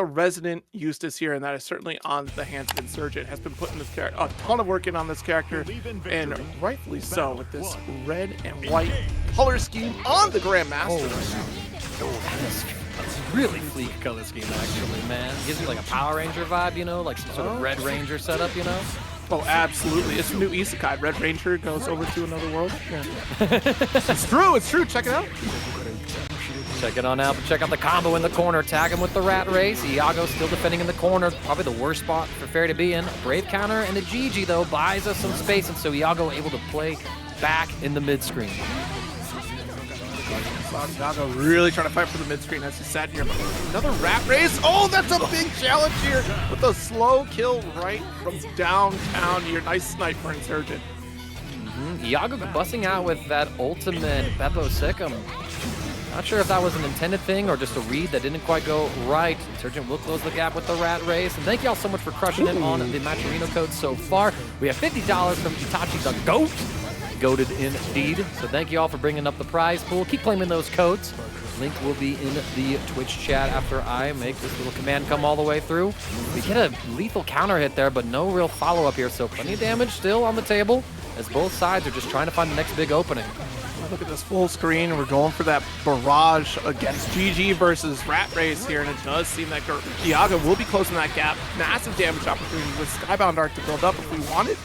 the resident Eustace here, and that is certainly on the hands of Insurgent. Has been putting this character a ton of work in on this character, and rightfully so with this red and white color scheme on the Grandmaster. That's really sleek color scheme, actually, man. Gives you like a Power Ranger vibe, you know, like some sort of Red Ranger setup, you know? Oh, absolutely. It's a new isekai. Red Ranger goes over to another world. Yeah. It's true. It's true. Check it out. Check it on out. Check out the combo in the corner. Tag him with the rat race. Iago still defending in the corner. Probably the worst spot for Ferry to be in. Brave counter and the GG, though, buys us some space, and so Iago able to play back in the mid-screen. Iago really trying to fight for the mid-screen as he sat here. Another rat race. Oh, that's a big challenge here with a slow kill right from downtown here. Nice snipe for Insurgent. Iago busting out with that ultimate Beppo Sikkim. Not sure if that was an intended thing or just a read that didn't quite go right. Insurgent will close the gap with the rat race. And thank you all so much for crushing it on the Maturino code so far. We have $50 from Itachi the GOAT. Goated indeed. So thank you all for bringing up the prize pool. Keep claiming those codes. Link will be in the Twitch chat after I make this little command come all the way through. We get a lethal counter hit there, but no real follow-up here. So plenty of damage still on the table as both sides are just trying to find the next big opening. Look at this full screen. We're going for that barrage against GG versus Rat Race here, and it does seem like Iago will be closing that gap. Massive damage opportunity with Skybound Arc to build up if we want it.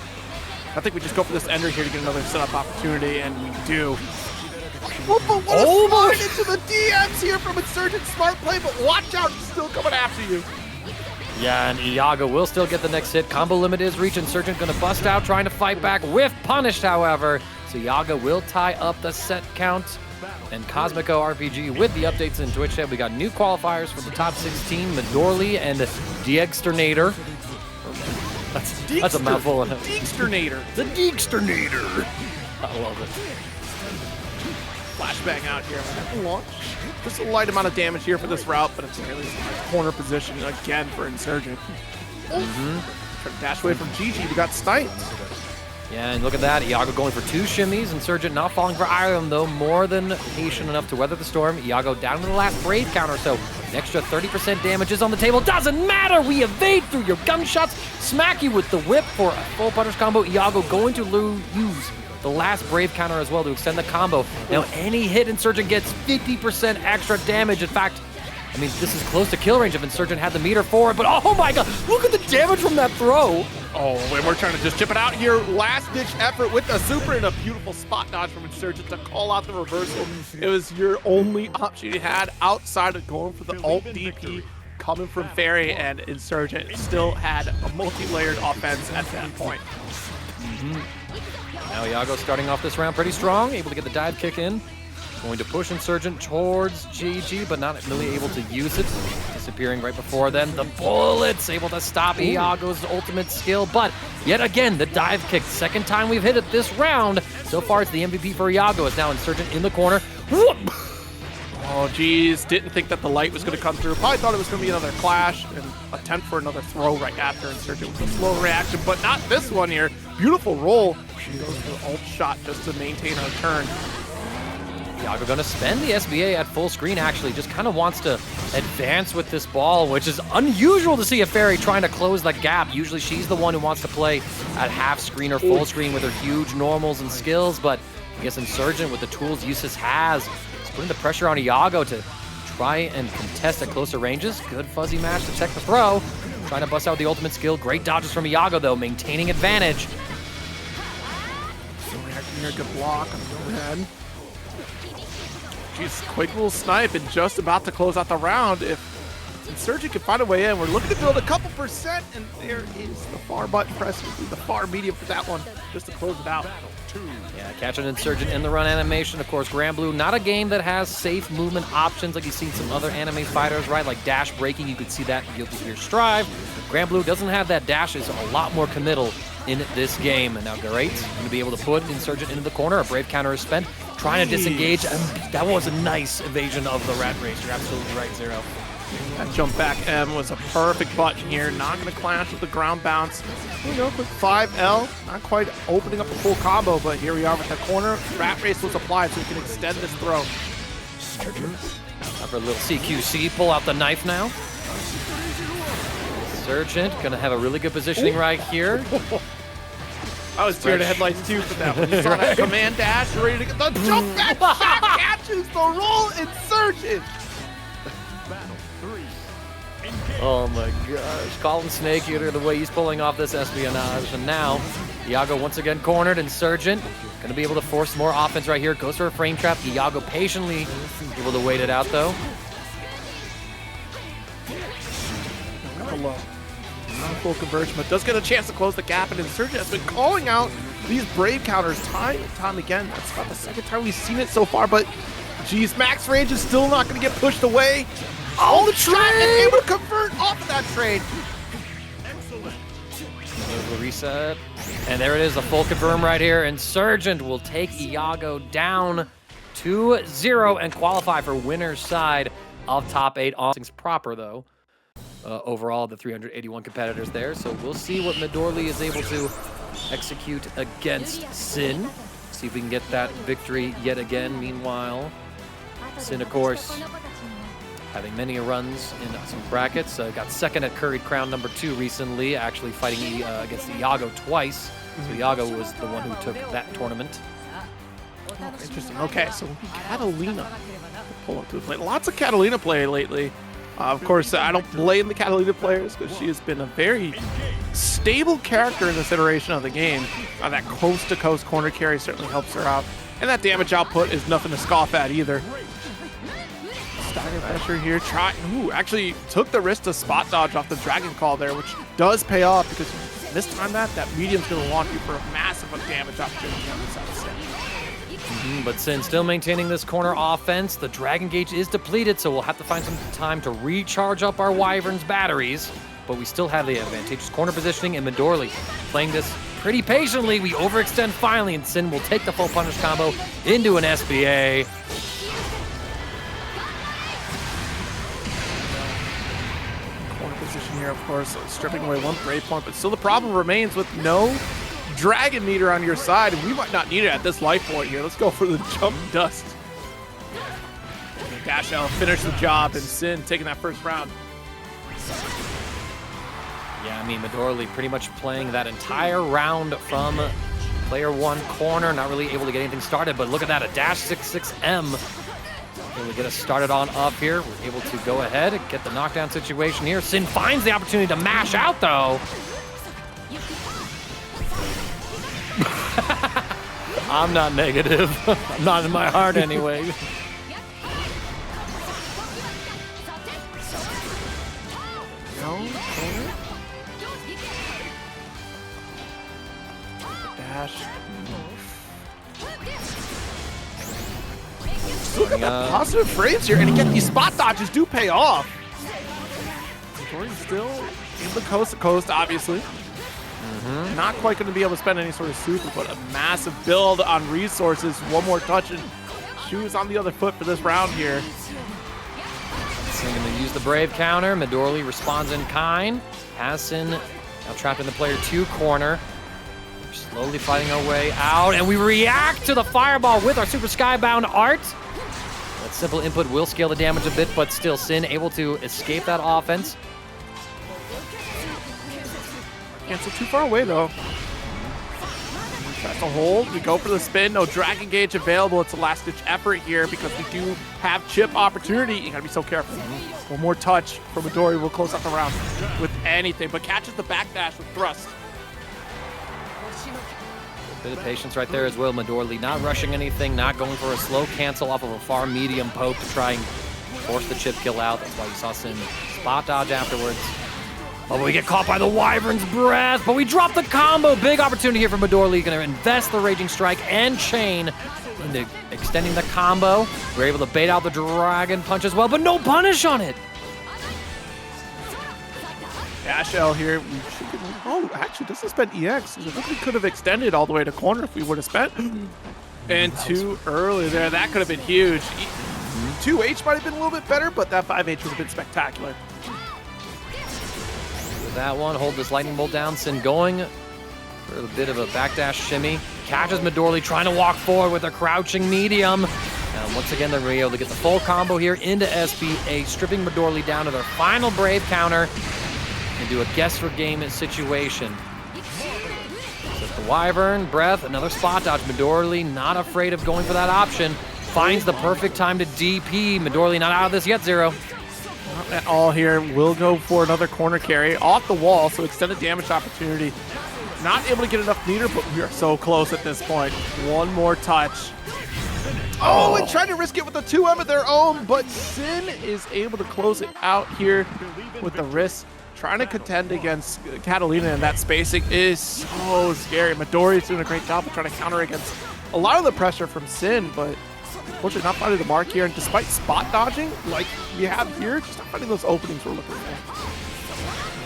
I think we just go for this ender here to get another setup opportunity, and we do. Oh, but what a slide into the DMs here from Insurgent. Smart play, but watch out, it's still coming after you. Yeah, and Iago will still get the next hit. Combo limit is reached. Insurgent going to bust out, trying to fight back. Whiff punished, however. So Iago will tie up the set count. And Cosmico RPG with the updates in Twitch chat. We got new qualifiers for the top 16, Midorli and Diegsternator. That's a mouthful. Deigsternator. The Diegsternator. I love it. Flashbang out here. Launch. Just a light amount of damage here for this route, but it's really corner position again for Insurgent. Trying to dash away from GG. We got sniped. Yeah, and look at that. Iago going for 2 shimmies. Insurgent not falling for either of them, though. More than patient enough to weather the storm. Iago down to the last Brave counter, so an extra 30% damage is on the table. Doesn't matter! We evade through your gunshots. Smack you with the whip for a full punish combo. Iago going to use the last Brave counter as well to extend the combo. Now, any hit Insurgent gets 50% extra damage. In fact, I mean, this is close to kill range if Insurgent had the meter for it, but oh my god, look at the damage from that throw. Oh, and we're trying to just chip it out here. Last-ditch effort with the super and a beautiful spot dodge from Insurgent to call out the reversal. It was your only option you had outside of going for the ult DP coming from Ferry, and Insurgent still had a multi-layered offense at that point. Now Iago starting off this round pretty strong, able to get the dive kick in. Going to push Insurgent towards GG, but not really able to use it. Disappearing right before then. The bullets able to stop Iago's ultimate skill, but yet again, the dive kick. Second time we've hit it this round. So far, it's the MVP for Iago. It's now Insurgent in the corner. Whoop! Oh, geez. Didn't think that the light was going to come through. Probably thought it was going to be another clash and attempt for another throw right after Insurgent with a slow reaction, but not this one here. Beautiful roll. She goes for the ult shot just to maintain her turn. Iago going to spend the SBA at full screen, actually. Just kind of wants to advance with this ball, which is unusual to see a Ferry trying to close the gap. Usually she's the one who wants to play at half screen or full screen with her huge normals and skills, but I guess Insurgent, with the tools Eustace has, is putting the pressure on Iago to try and contest at closer ranges. Good fuzzy match to check the throw. Trying to bust out the ultimate skill. Great dodges from Iago, though, maintaining advantage. Reacting here, good block on the overhead. Jeez, quick little snipe and just about to close out the round. If Insurgent can find a way in, we're looking to build a couple percent, and there is the far button press, the far medium for that one, just to close it out. Yeah, catch an Insurgent in the run animation. Of course, Granblue, not a game that has safe movement options like you've seen some other anime fighters, right? Like dash breaking, you could see that in Guilty Gear Strive. Granblue doesn't have that dash, is a lot more committal in this game. And now Garaitz going to be able to put Insurgent into the corner. A Brave counter is spent, trying to disengage. And that was a nice evasion of the rat race. You're absolutely right, Zero. That jump back M was a perfect button here. Not going to clash with the ground bounce. Here we go, quick 5L. Not quite opening up a full combo, but here we are with the corner. Rat race was applied so we can extend this throw. Time for a little CQC. Pull out the knife now. Insurgent gonna have a really good positioning right here. I was deer to headlights too for that one. You saw that command dash, ready to get the jump back shot, catches the roll, Insurgent. Oh my gosh, call him Snake Eater the way he's pulling off this espionage. And now, Iago once again cornered. Insurgent gonna be able to force more offense right here. Goes for a frame trap. Iago patiently able to wait it out though. Hello. Not full conversion, but does get a chance to close the gap, and Insurgent has been calling out these Brave counters time and time again. That's about the second time we've seen it so far, but geez, max range is still not going to get pushed away. Oh, the trade! And able to convert off of that trade. There's the reset. And there it is, a full confirm right here. Insurgent will take Iago down 2-0 and qualify for winner's side of top 8 on things proper though. Overall, the 381 competitors there. So we'll see what Midorli is able to execute against Synn. See if we can get that victory yet again. Meanwhile, Synn, of course, having many runs in some brackets. Got second at Curried Crown #2 recently, actually fighting against Iago twice. So Iago was the one who took that tournament. Oh, interesting. Okay, so Katalina. Pull up to the plate. Lots of Katalina play lately. Of course, I don't blame the Catalina players because she has been a very stable character in this iteration of the game. That coast-to-coast corner carry certainly helps her out. And that damage output is nothing to scoff at either. Stagger pressure here. Actually took the risk to spot dodge off the Dragon Call there, which does pay off because this time that medium's going to launch you for a massive damage opportunity on this side of Synn. But Synn still maintaining this corner offense. The Dragon Gauge is depleted, so we'll have to find some time to recharge up our Wyvern's batteries. But we still have the advantageous corner positioning, and Midorli playing this pretty patiently. We overextend finally, and Synn will take the full punish combo into an SBA. Corner position here, of course, stripping away one Brave point, but still the problem remains with no Dragon meter on your side, and we might not need it at this life point here. Let's go for the jump dust. Dash out, finish the job, and Synn taking that first round. Yeah, I mean, Midorli pretty much playing that entire round from player 1 corner, not really able to get anything started, but look at that, a dash 6-6M. Really get us started on up here. We're able to go ahead and get the knockdown situation here. Synn finds the opportunity to mash out, though. I'm not negative. I'm not in my heart anyway. Dash. Look at that positive frames here, and again, these spot dodges do pay off. Jordan's still in the coast to coast, obviously. Not quite going to be able to spend any sort of super, but a massive build on resources. One more touch and shoes on the other foot for this round here. Synn going to use the Brave counter. Midorli responds in kind. Has Synn now trapped in the player 2 corner. We're slowly fighting our way out, and we react to the fireball with our Super Skybound art. That simple input will scale the damage a bit, but still Synn able to escape that offense. Cancel too far away though. Tries to hold. We go for the spin. No Dragon Gauge available. It's a last-ditch effort here because we do have chip opportunity. You gotta be so careful. One more touch from Midorli will close out the round with anything, but catches the backdash with thrust. A bit of patience right there as well. Midorli not rushing anything, not going for a slow cancel off of a far medium poke to try and force the chip kill out. That's why you saw Synn spot dodge afterwards. Oh, but we get caught by the Wyvern's breath, but we drop the combo. Big opportunity here for Midorli. Going to invest the Raging Strike and Chain into extending the combo. We're able to bait out the Dragon Punch as well, but no punish on it. Dash L here. We should get, oh, actually, this has been EX. I think we could have extended all the way to corner if we would have spent. And too early there. That could have been huge. 2H might have been a little bit better, but that 5H would have been spectacular. That one, hold this lightning bolt down. Synn going for a bit of a backdash shimmy. Catches Midorli trying to walk forward with a crouching medium. Now And once again, they're able to get the full combo here into SBA, stripping Midorli down to their final Brave counter into a guess for game situation. Set the Wyvern, Breath, another spot dodge. Midorli not afraid of going for that option. Finds the perfect time to DP. Midorli not out of this yet, Zero. Not at all here. Will go for another corner carry off the wall, so extended damage opportunity. Not able to get enough meter, but we are so close at this point. One more touch. Oh, and trying to risk it with a 2M of their own, but Synn is able to close it out here with the wrist. Trying to contend against Katalina, and that spacing is so scary. Midori's doing a great job of trying to counter against a lot of the pressure from Synn, but unfortunately not finding the mark here. And despite spot dodging, like we have here, just not finding those openings we're looking for.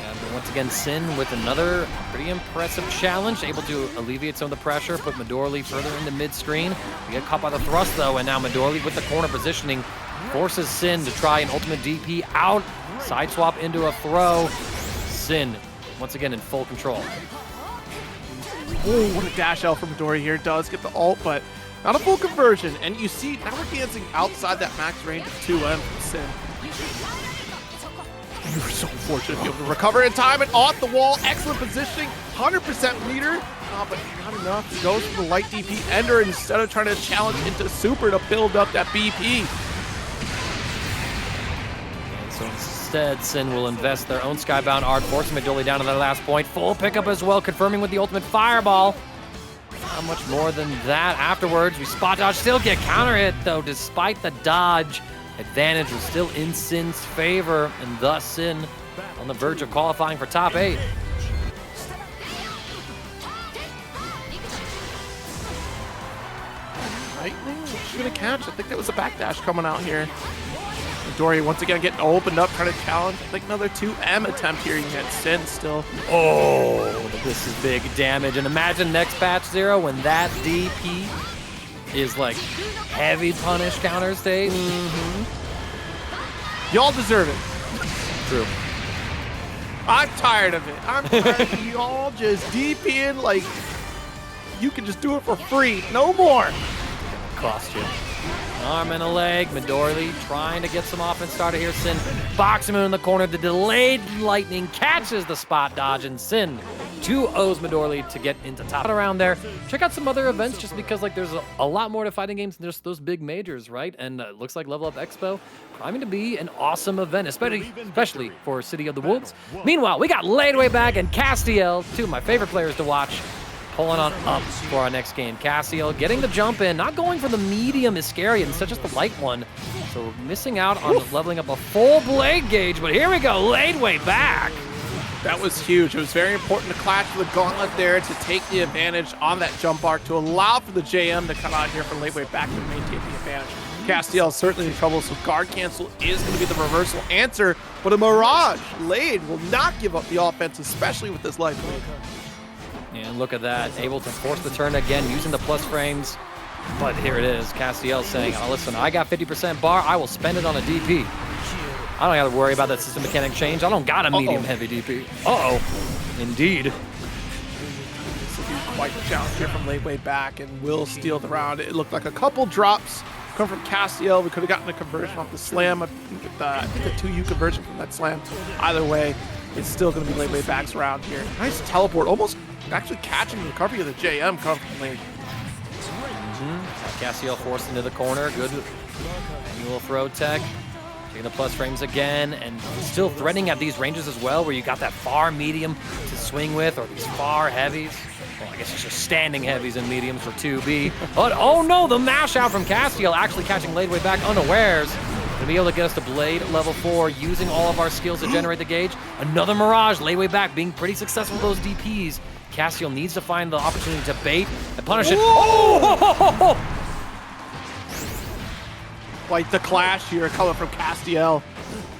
And once again, Synn with another pretty impressive challenge, able to alleviate some of the pressure, put Midorli further into mid-screen. We get caught by the thrust, though, and now Midorli with the corner positioning forces Synn to try an ultimate DP out. Side swap into a throw. Synn, once again, in full control. Oh, what a dash out from Midori here. Does get the ult, but not a full conversion. And you see, now we're dancing outside that max range of 2M from Synn. You were so fortunate to be able to recover in time and off the wall. Excellent positioning, 100% meter, but not enough. He goes for the light DP ender instead of trying to challenge into super to build up that BP. So instead, Synn will invest their own Skybound Art, forcing Midorli down to their last point. Full pickup as well, confirming with the ultimate fireball. Not much more than that afterwards. We spot dodge, still get counter hit though, despite the dodge. Advantage was still in Synn's favor, and thus Synn on the verge of qualifying for top 8. Lightning, what's she gonna catch? I think that was a backdash coming out here. Midori once again getting opened up, trying to challenge. I think another 2M attempt here. You get Synn still. Oh, this is big damage. And imagine next patch, Zero, when that DP is like heavy punish counter stage. Y'all deserve it. True. I'm tired of it. I'm tired of y'all just DPing like you can just do it for free. No more. Cost you. Arm and a leg. Midorli trying to get some offense started here. Synn boxing him in the corner. The delayed lightning catches the spot dodge, and Synn 2-0s Midorli to get into top around there. Check out some other events just because like there's a lot more to fighting games than just those big majors, right? And it looks like Level Up Expo priming to be an awesome event, especially for City of the Wolves. Meanwhile, we got Ladewaybac and Castiel, two of my favorite players to watch, pulling on up for our next game. Castiel getting the jump in, not going for the medium Iscariot, instead just the light one. So we're missing out on leveling up a full blade gauge, but here we go, Ladewaybac. That was huge. It was very important to clash the gauntlet there to take the advantage on that jump arc to allow for the JM to come out here for Ladewaybac to maintain the advantage. Castiel is certainly in trouble, so guard cancel is going to be the reversal answer, but a Mirage Lade will not give up the offense, especially with this life blade. And look at that, able to force the turn again using the plus frames. But here it is, Castiel saying, oh, listen, I got 50% bar, I will spend it on a DP. I don't have to worry about that system mechanic change. I don't got a medium heavy DP. Indeed. This will be quite the challenge here from Ladewaybac, and will steal the round. It looked like a couple drops come from Castiel. We could have gotten a conversion off the slam. I think the 2U conversion from that slam. Either way, it's still going to be Ladewayback's round here. Nice teleport, almost actually catching the recovery of the JM comfortably. Castiel forced into the corner. Good annual throw tech. Taking the plus frames again, and still threatening at these ranges as well, where you got that far medium to swing with, or these far heavies. Well, I guess it's just standing heavies and mediums for 2B. But oh no, the mash out from Castiel, actually catching Ladewaybac unawares. To be able to get us to Blade level 4, using all of our skills to generate the gauge. Another Mirage, Ladewaybac being pretty successful with those DPs. Castiel needs to find the opportunity to bait and punish it. Oh! Quite the clash here coming from Castiel.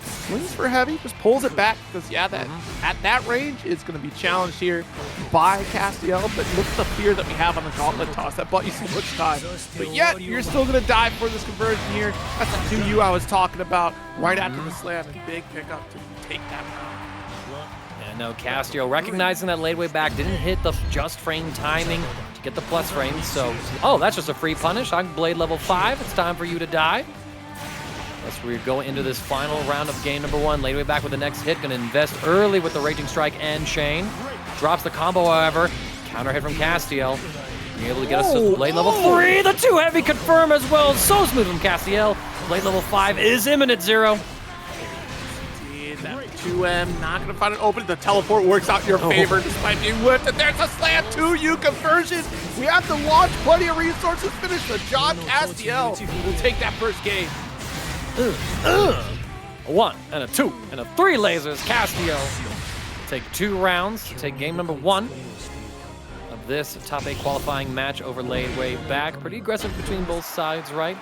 Swings for heavy, just pulls it back because, yeah, that at that range is going to be challenged here by Castiel. But look at the fear that we have on the gauntlet toss. That bought you so much time. But yet, you're still going to die for this conversion here. That's the 2U I was talking about right after the slam. And big pickup to take that round. No, Castiel recognizing that Ladewaybac didn't hit the just frame timing, to get the plus frames. So, oh, that's just a free punish. I'm Blade level 5. It's time for you to die. As we go into this final round of game number 1. Ladewaybac with the next hit. Going to invest early with the Raging Strike and Chain. Drops the combo, however. Counter hit from Castiel. Being able to get us to Blade level 3. The 2 heavy confirm as well. So smooth from Castiel. Blade level 5 is imminent 0. That 2M not going to find an opening. The teleport works out in your favor despite being whipped. And there's a slam 2U conversion. We have to launch plenty of resources. Finish the job. Castiel will take that first game. A 1 and a 2 and a 3 lasers. Castiel take 2 rounds to take game number 1 of this top 8 qualifying match over Ladewaybac. Pretty aggressive between both sides, right?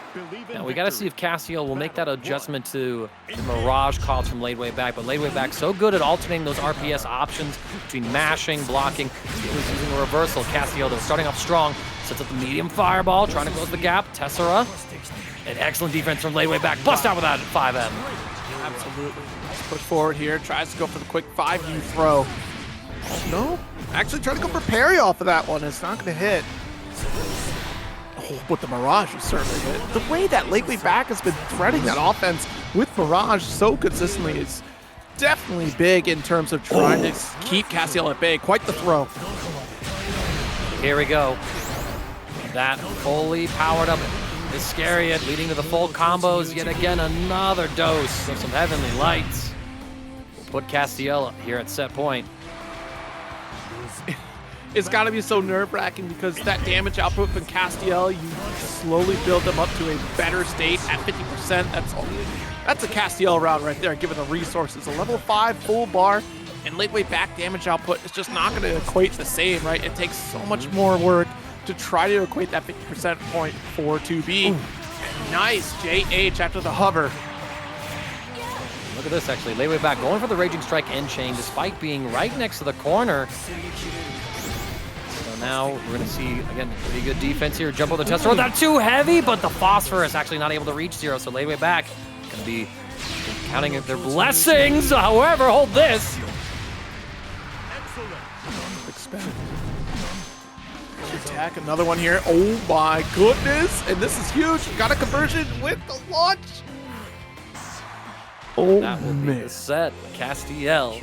Now we got to see if Castiel will make that adjustment to the Mirage calls from Ladewaybac, but Ladewaybac so good at alternating those RPS options between mashing, blocking. He was using a reversal. Castiel, though, starting off strong, sets up the medium fireball, trying to close the gap. Tessera, an excellent defense from Ladewaybac. Bust out with that 5M. Absolutely. Push forward here, tries to go for the quick 5U throw. Oh, no. Actually trying to go for parry off of that one. It's not going to hit. Oh, but the Mirage is certainly hit. The way that Ladewaybac has been threading that offense with Mirage so consistently is definitely big in terms of trying to keep Castiel at bay. Quite the throw. Here we go. That fully powered up Iscariot leading to the full combos. Yet again, another dose of some heavenly lights. We'll put Castiel here at set point. It's got to be so nerve-wracking because that damage output from Castiel, you slowly build them up to a better state at 50%. That's a Castiel round right there, given the resources. A level 5 full bar and Ladewaybac damage output is just not going to equate the same, right? It takes so much more work to try to equate that 50% point for 2B. Nice JH after the hover. Look at this, actually. Ladewaybac going for the Raging Strike and Chain despite being right next to the corner. So now we're going to see, again, pretty good defense here. Jump over the Tessera. That too heavy, but the Phosphorus actually not able to reach 0. So Ladewaybac going to be counting their blessings. However, hold this. Expect. Attack, another one here. Oh my goodness. And this is huge. Got a conversion with the launch. Oh, that will be the set. Castiel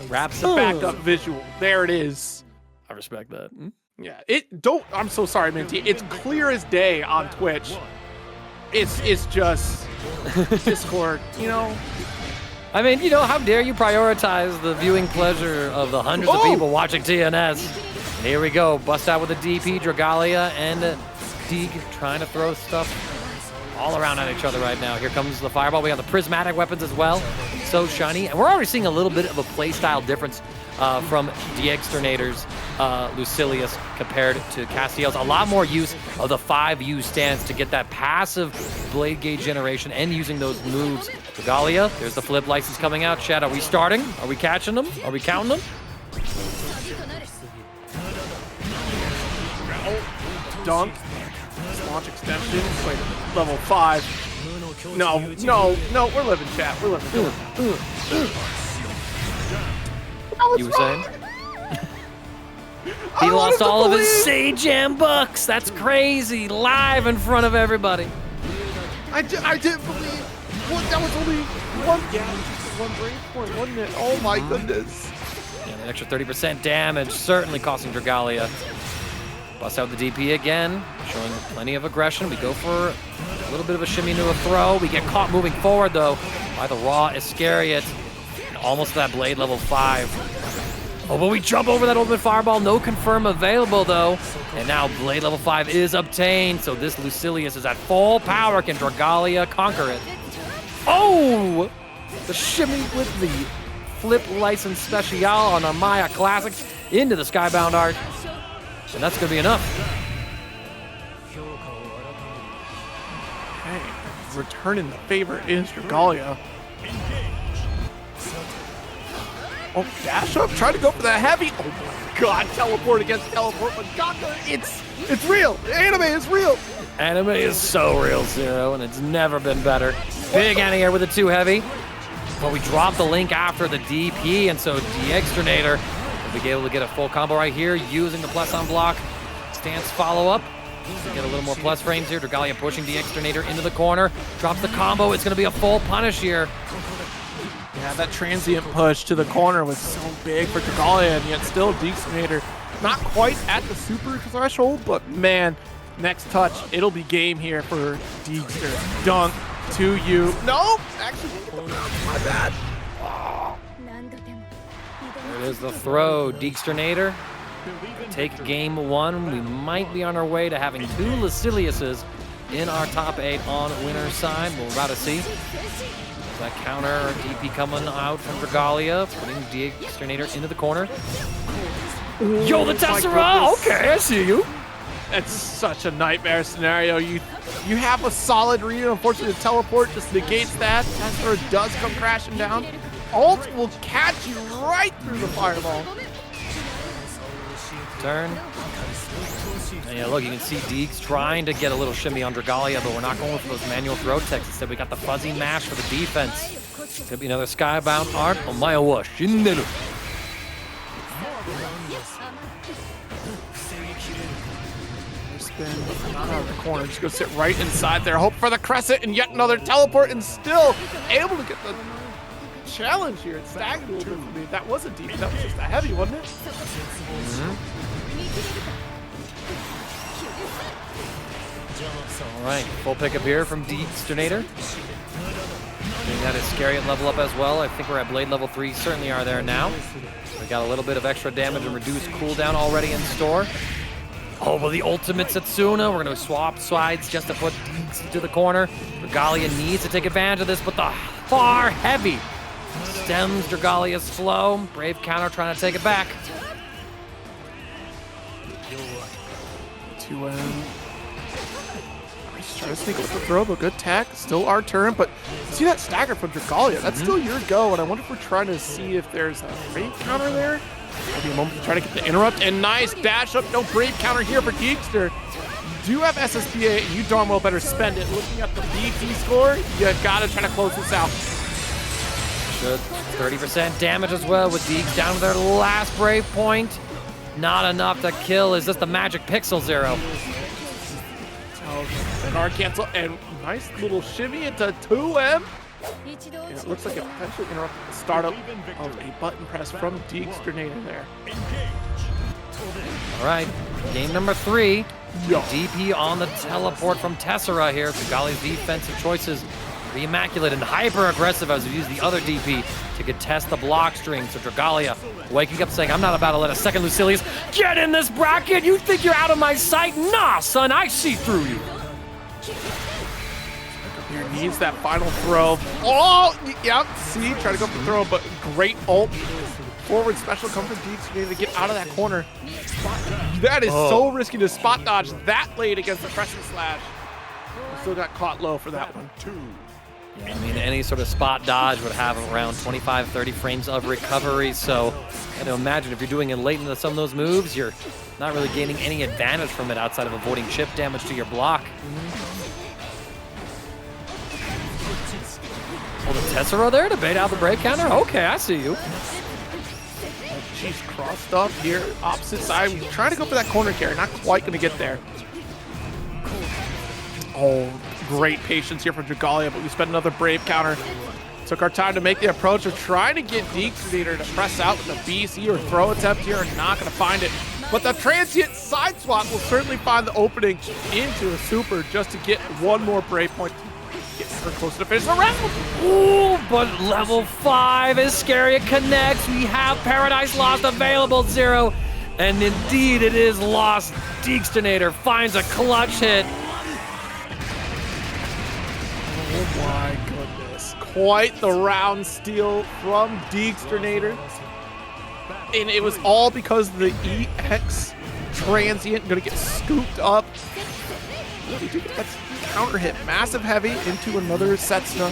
wraps the backup visual. There it is. I respect that. Yeah, I'm so sorry, Minty. It's clear as day on Twitch. It's just Discord, you know? I mean, you know, how dare you prioritize the viewing pleasure of the hundreds of people watching TNS? Here we go. Bust out with a DP, Dragalia and Deeg trying to throw stuff all around at each other right now. Here comes the fireball. We have the prismatic weapons as well. So shiny. And we're already seeing a little bit of a playstyle difference from Diegsternator's Lucilius compared to Castiel's. A lot more use of the 5U stance to get that passive blade gauge generation and using those moves. Dragalia, there's the flip license coming out. Chad, are we starting? Are we catching them? Are we counting them? Dunk. Launch extension. Wait, level 5. No, we're living, chat. We're living. You were saying? He lost all of his Sage and Bucks. That's crazy. Live in front of everybody. I didn't believe. That was only one brain point, wasn't it? Oh my goodness. Yeah, an extra 30% damage, certainly costing Dragalia. Bust out the DP again, showing plenty of aggression. We go for a little bit of a shimmy into a throw. We get caught moving forward, though, by the raw Iscariot. And almost that blade level 5. Oh, but we jump over that ultimate fireball. No confirm available, though. And now blade level 5 is obtained. So this Lucilius is at full power. Can Dragalia conquer it? Oh! The shimmy with the flip license special on Narmaya Classic into the Skybound art. And that's going to be enough. Hey, returning the favor is Dragalia. Oh, dash up, try to go for that heavy. Oh my god, teleport against teleport, but Gaka, it's real. Anime is real. Anime is so real, Zero, and it's never been better. Big anti-air with a 2 heavy. But we drop the link after the DP, and so Diegsternator will be able to get a full combo right here using the plus on block. stance follow-up. To get a little more plus frames here. Dragalia pushing Diegsternator into the corner. Drops the combo. It's going to be a full punish here. Yeah, that transient push to the corner was so big for Dragalia, and yet still Deigsternator not quite at the super threshold, but man, next touch, it'll be game here for Deigster. Dunk to you. Nope, actually, my bad. There it is, the throw. Deigsternator take game one. We might be on our way to having 2 Luciliuses in our top 8 on winner's side. We're about to see. That counter DP coming out from Dragalia, putting Diegsternator into the corner. Yo, the Tessera! Okay, I see you. It's such a nightmare scenario. You have a solid read. Unfortunately, the teleport just negates that. Tessera does come crashing down. Ult will catch you right through the fireball. Turn. And yeah, look, you can see Deegs trying to get a little shimmy on Dragalia, but we're not going for those manual throw techs. Instead, we got the fuzzy mash for the defense. Could be another skybound art. Omaya wa shinderu. Spin not out of the corner, just go sit right inside there. Hope for the crescent and yet another teleport, and still able to get the challenge here. It staggered a little bit for me. That wasn't deep, that was just a heavy, wasn't it? All right, full pickup here from Deigsternator. Getting that Iscariot level up as well. I think we're at Blade level 3, certainly are there now. We got a little bit of extra damage and reduced cooldown already in store. Oh, but the ultimate Setsuna. We're going to swap sides just to put Deegs into the corner. Dragalia needs to take advantage of this, but the far heavy stems Dragalia's flow. Brave counter trying to take it back. 2M. Try to sneak with the throw, but good tech. Still our turn, but see that stagger from Dragalia. That's still your go, and I wonder if we're trying to see if there's a brave counter there. Maybe a moment to try to get the interrupt, and nice dash up. No brave counter here for Deigster. You do have SSPA, and you darn well better spend it. Looking at the BP score, you gotta try to close this out. Should 30% damage as well with Deegs down to their last brave point. Not enough to kill. Is this the magic pixel zero? Guard cancel, and nice little shimmy into 2M. And it looks like it potentially interrupted the startup of a button press from Diegsternator there. All right, game number 3. Yo. DP on the teleport from Tessera here. Dragalia's defensive choices are immaculate and hyper-aggressive as we use the other DP to contest the block string. So Dragalia waking up saying, I'm not about to let a second Lucilius get in this bracket. You think you're out of my sight? Nah, son, I see through you. Here needs that final throw. Oh, yep, see, try to go for the throw, but great ult. Forward special come from Deigsternator to get out of that corner. That is so risky to spot dodge that late against the crescent slash. Still got caught low for that one. Yeah, I mean, any sort of spot dodge would have around 25, 30 frames of recovery. So, you know, imagine if you're doing it late into some of those moves, you're not really gaining any advantage from it outside of avoiding chip damage to your block. Oh, the Tessera there to bait out the brave counter? Okay, I see you. She's crossed up here, opposite side. We're trying to go for that corner carry, not quite going to get there. Oh, great patience here from Dragalia, but we spent another brave counter. Took our time to make the approach. We're trying to get Deigsternator to press out with a BC or throw attempt here, and not going to find it. But the transient side swap will certainly find the opening into a super just to get one more brave point. Get her closer to finish the round. Ooh, but level 5 Iscariot connects. We have Paradise Lost available, Zero. And indeed, it is lost. Deigsternator finds a clutch hit. Oh my goodness. Quite the round steal from Deigsternator. And it was all because the EX transient gonna get scooped up. Really do get that counter hit. Massive heavy into another Setsuna.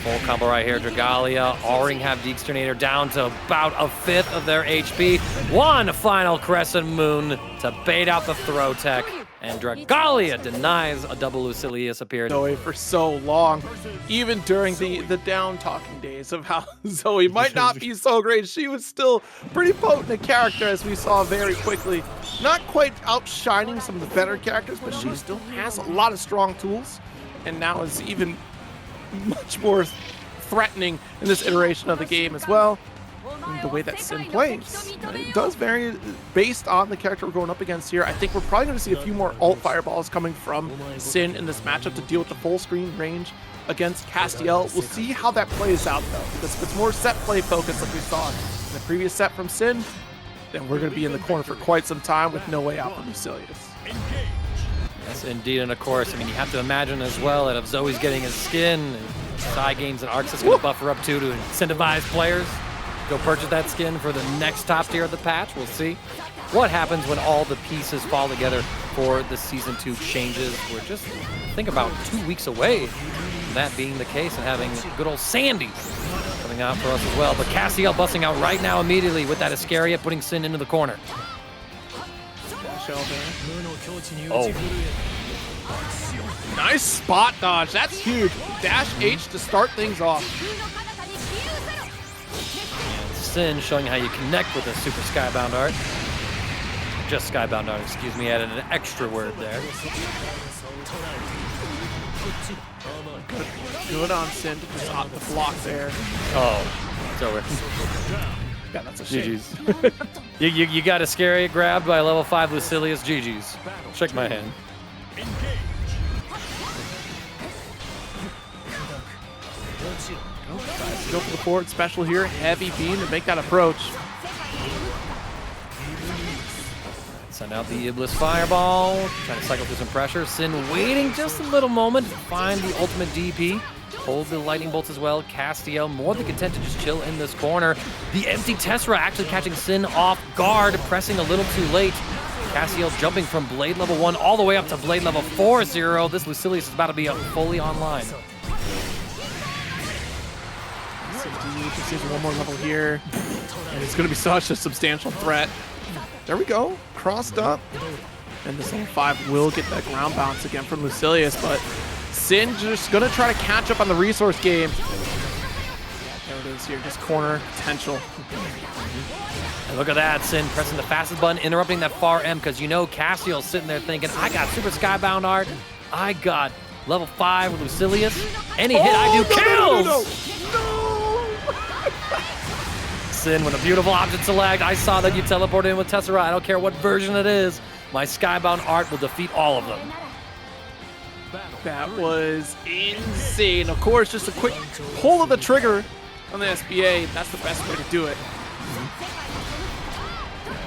Full combo right here. Dragalia already have Deigsternator down to about a 1/5 of their HP. One final Crescent Moon to bait out the throw tech And Dragalia denies a double Lucilius appeared. Zooey for so long, even during the down talking days of how Zooey might not be so great, she was still pretty potent a character, as we saw very quickly. Not quite outshining some of the better characters, but she still has a lot of strong tools, and now is even much more threatening in this iteration of the game as well. And the way that Synn plays, it does vary based on the character we're going up against here. I think we're probably going to see a few more ult fireballs coming from Synn in this matchup to deal with the full screen range against Castiel. We'll see how that plays out though, because if it's more set play focused like we saw in the previous set from Synn, then we're going to be in the corner for quite some time with no way out for Lucilius. Yes, indeed, and of course, I mean, you have to imagine as well that if Zooey's getting his skin, side games and arcs is going to buffer up to incentivize players. Go purchase that skin for the next top tier of the patch. We'll see what happens when all the pieces fall together for the Season 2 changes. We're just, think about 2 weeks away from that being the case and having good old Sandy coming out for us as well. But Castiel busting out right now immediately with that Iscaria, putting Synn into the corner. Oh. Nice spot dodge. That's huge. Dash H to start things off. Synn showing how you connect with a super Skybound art. Just Skybound art, excuse me, added an extra word there. Good on Synn to just opt the block there. Oh, it's over. Yeah, that's a shame. GG's. you got Iscaria grabbed by level 5 Lucilius. GG's. Shake my hand. Go for the forward special here. Heavy beam to make that approach. Send out the Iblis Fireball. Trying to cycle through some pressure. Synn waiting just a little moment to find the ultimate DP. Hold the lightning bolts as well. Castiel more than content to just chill in this corner. The empty Tessera actually catching Synn off guard, pressing a little too late. Castiel jumping from Blade level 1 all the way up to Blade level 4-0. This Lucilius is about to be fully online. Just one more level here, and it's going to be such a substantial threat. There we go, crossed up, and this level 5 will get that ground bounce again from Lucilius, but Synn just going to try to catch up on the resource game. There it is here, just corner potential. And look at that, Synn pressing the fastest button, interrupting that far M, because you know Castiel's sitting there thinking, I got super Skybound art, I got level 5 with Lucilius, any hit I do kills! Synn with a beautiful option select. I saw that you teleported in with Tessera. I don't care what version it is. My Skybound art will defeat all of them. That was insane. Of course, just a quick pull of the trigger on the SBA. That's the best way to do it.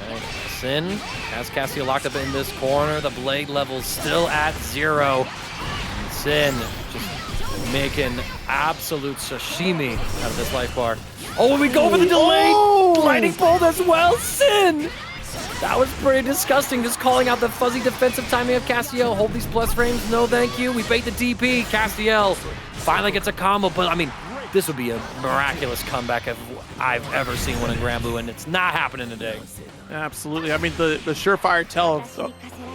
Okay. Synn has Castiel locked up in this corner. The blade level's still at 0. And Synn just making absolute sashimi out of this life bar. Oh, we go for the delayed lightning bolt as well, Synn! That was pretty disgusting, just calling out the fuzzy defensive timing of Castiel. Hold these plus frames, no thank you. We bait the DP, Castiel finally gets a combo, but I mean, this would be a miraculous comeback if I've ever seen one in Granblue, and it's not happening today. Absolutely. I mean, the surefire tell of the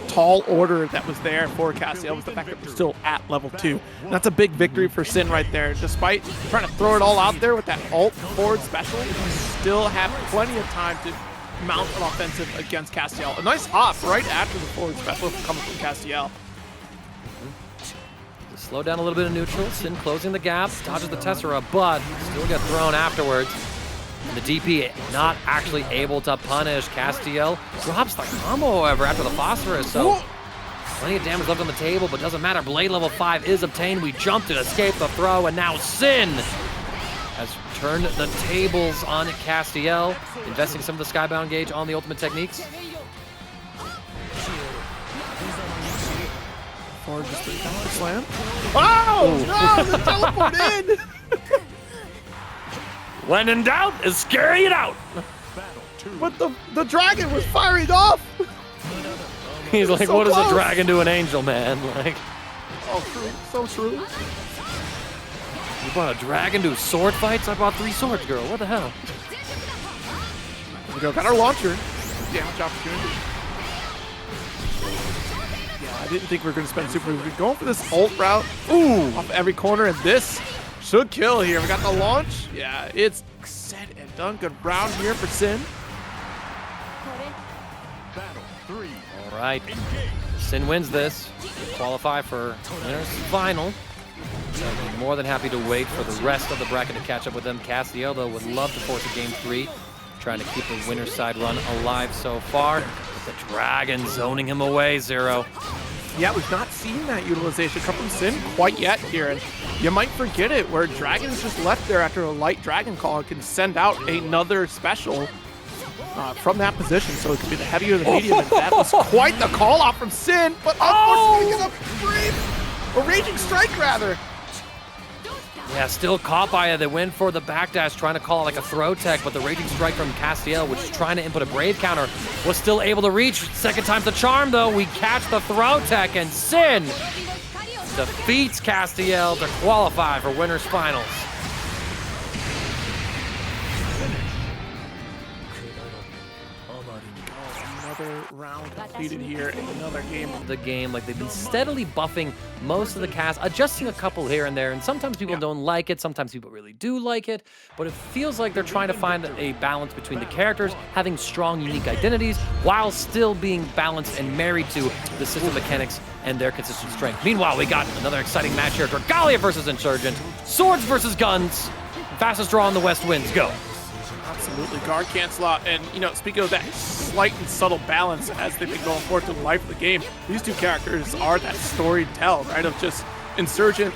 tall order that was there for Castiel was the fact that we're still at level 2. And that's a big victory for Synn right there. Despite trying to throw it all out there with that ult forward special, still have plenty of time to mount an offensive against Castiel. A nice hop right after the forward special coming from Castiel. Slow down a little bit of neutral. Synn closing the gap, dodges the Tessera, but still get thrown afterwards. And the DP not actually able to punish. Castiel drops the combo, however, after the Phosphorus. So plenty of damage left on the table, but doesn't matter. Blade level 5 is obtained. We jump to escape the throw, and now Synn has turned the tables on Castiel, investing some of the Skybound gauge on the ultimate techniques. Forward just a slam. Oh, no, the teleport in! When in doubt, Iscaria it out! But the dragon was firing off! He's like, so what close. does a dragon do an angel, man? Like, oh, true, so true. You bought a dragon to sword fights? I bought 3 swords, girl. What the hell? There we go, got our launcher. Damage opportunity. Yeah, I didn't think we were going to spend super. We're going for this ult route. Ooh, off every corner, and this should kill here. We got the launch. Yeah, it's said and done. Good round here for Synn. All right, Synn wins this. Qualify for winners final. So I'm more than happy to wait for the rest of the bracket to catch up with them. Castiel, though, would love to force a game 3, trying to keep the winner's side run alive so far. The Dragon zoning him away, Zero. Yeah, we've not seen that utilization come from Synn quite yet here, and you might forget it, where Dragon is just left there after a light Dragon call and can send out another special from that position, so it could be the heavy or the medium, and that was quite the call out from Synn, but unfortunately, a Raging Strike, rather. Yeah, still caught by it. They went for the backdash, trying to call it like a throw tech, but the Raging Strike from Castiel, which is trying to input a Brave counter, was still able to reach. Second time's the charm, though. We catch the throw tech, and Synn defeats Castiel to qualify for winners finals. Another round completed here, another game. The game, like they've been steadily buffing most of the cast, adjusting a couple here and there, and sometimes people don't like it, sometimes people really do like it, but it feels like they're trying to find a balance between the characters having strong, unique identities while still being balanced and married to the system mechanics and their consistent strength. Meanwhile, we got another exciting match here. Dragalia versus Insurgent. Swords versus guns. Fastest draw in the West wins. Go. Absolutely, guard cancel out, and speaking of that slight and subtle balance as they've been going forward to the life of the game, these two characters are that story tell, right, of just Insurgent.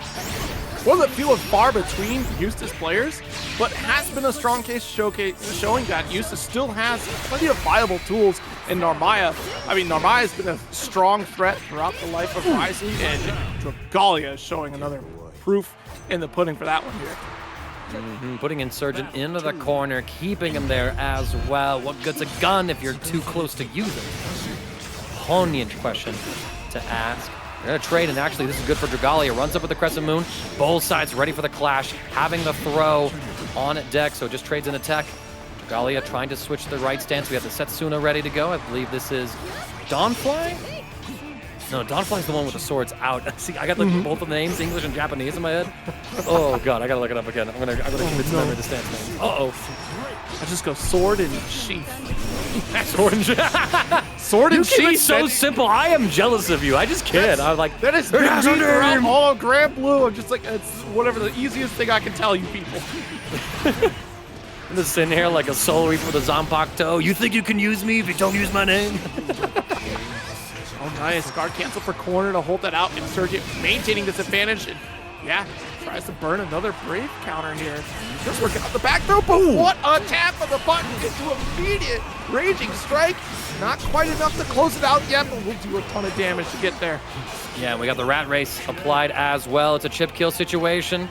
Wasn't few and far between Eustace players, but has been a strong case showing that Eustace still has plenty of viable tools in Narmaya. I mean, Narmaya has been a strong threat throughout the life of Rising, and Dragalia is showing another proof in the pudding for that one here. Putting Insurgent into the corner, keeping him there as well. What good's a gun if you're too close to use it? Poignant question to ask. They're gonna trade, and actually this is good for Dragalia. Runs up with the Crescent Moon, both sides ready for the clash, having the throw on deck, so just trades in attack. Dragalia trying to switch to the right stance. We have the Setsuna ready to go. I believe this is Dawnfly? No, Dawnfly's the one with the swords out. See, I got like both of the names, English and Japanese, in my head. Oh god, I gotta look it up again. I'm gonna commit to memory the stance names. I just go sword and sheath. Sword and sheath. Sword and sheath. It's so simple. I am jealous of you. I just kid. I'm like, that is throughout all of Granblue. I'm just like, it's whatever the easiest thing I can tell you people. I'm just sitting here like a soul reaper with a Zanpakuto. You think you can use me if you don't use my name? Oh, nice. Guard cancel for corner to hold that out. Insurgent maintaining this advantage. And yeah, tries to burn another Brave counter here. Just working out the back throw, but what a tap of the button into immediate Raging Strike. Not quite enough to close it out yet, but we'll do a ton of damage to get there. Yeah, we got the Rat Race applied as well. It's a chip kill situation.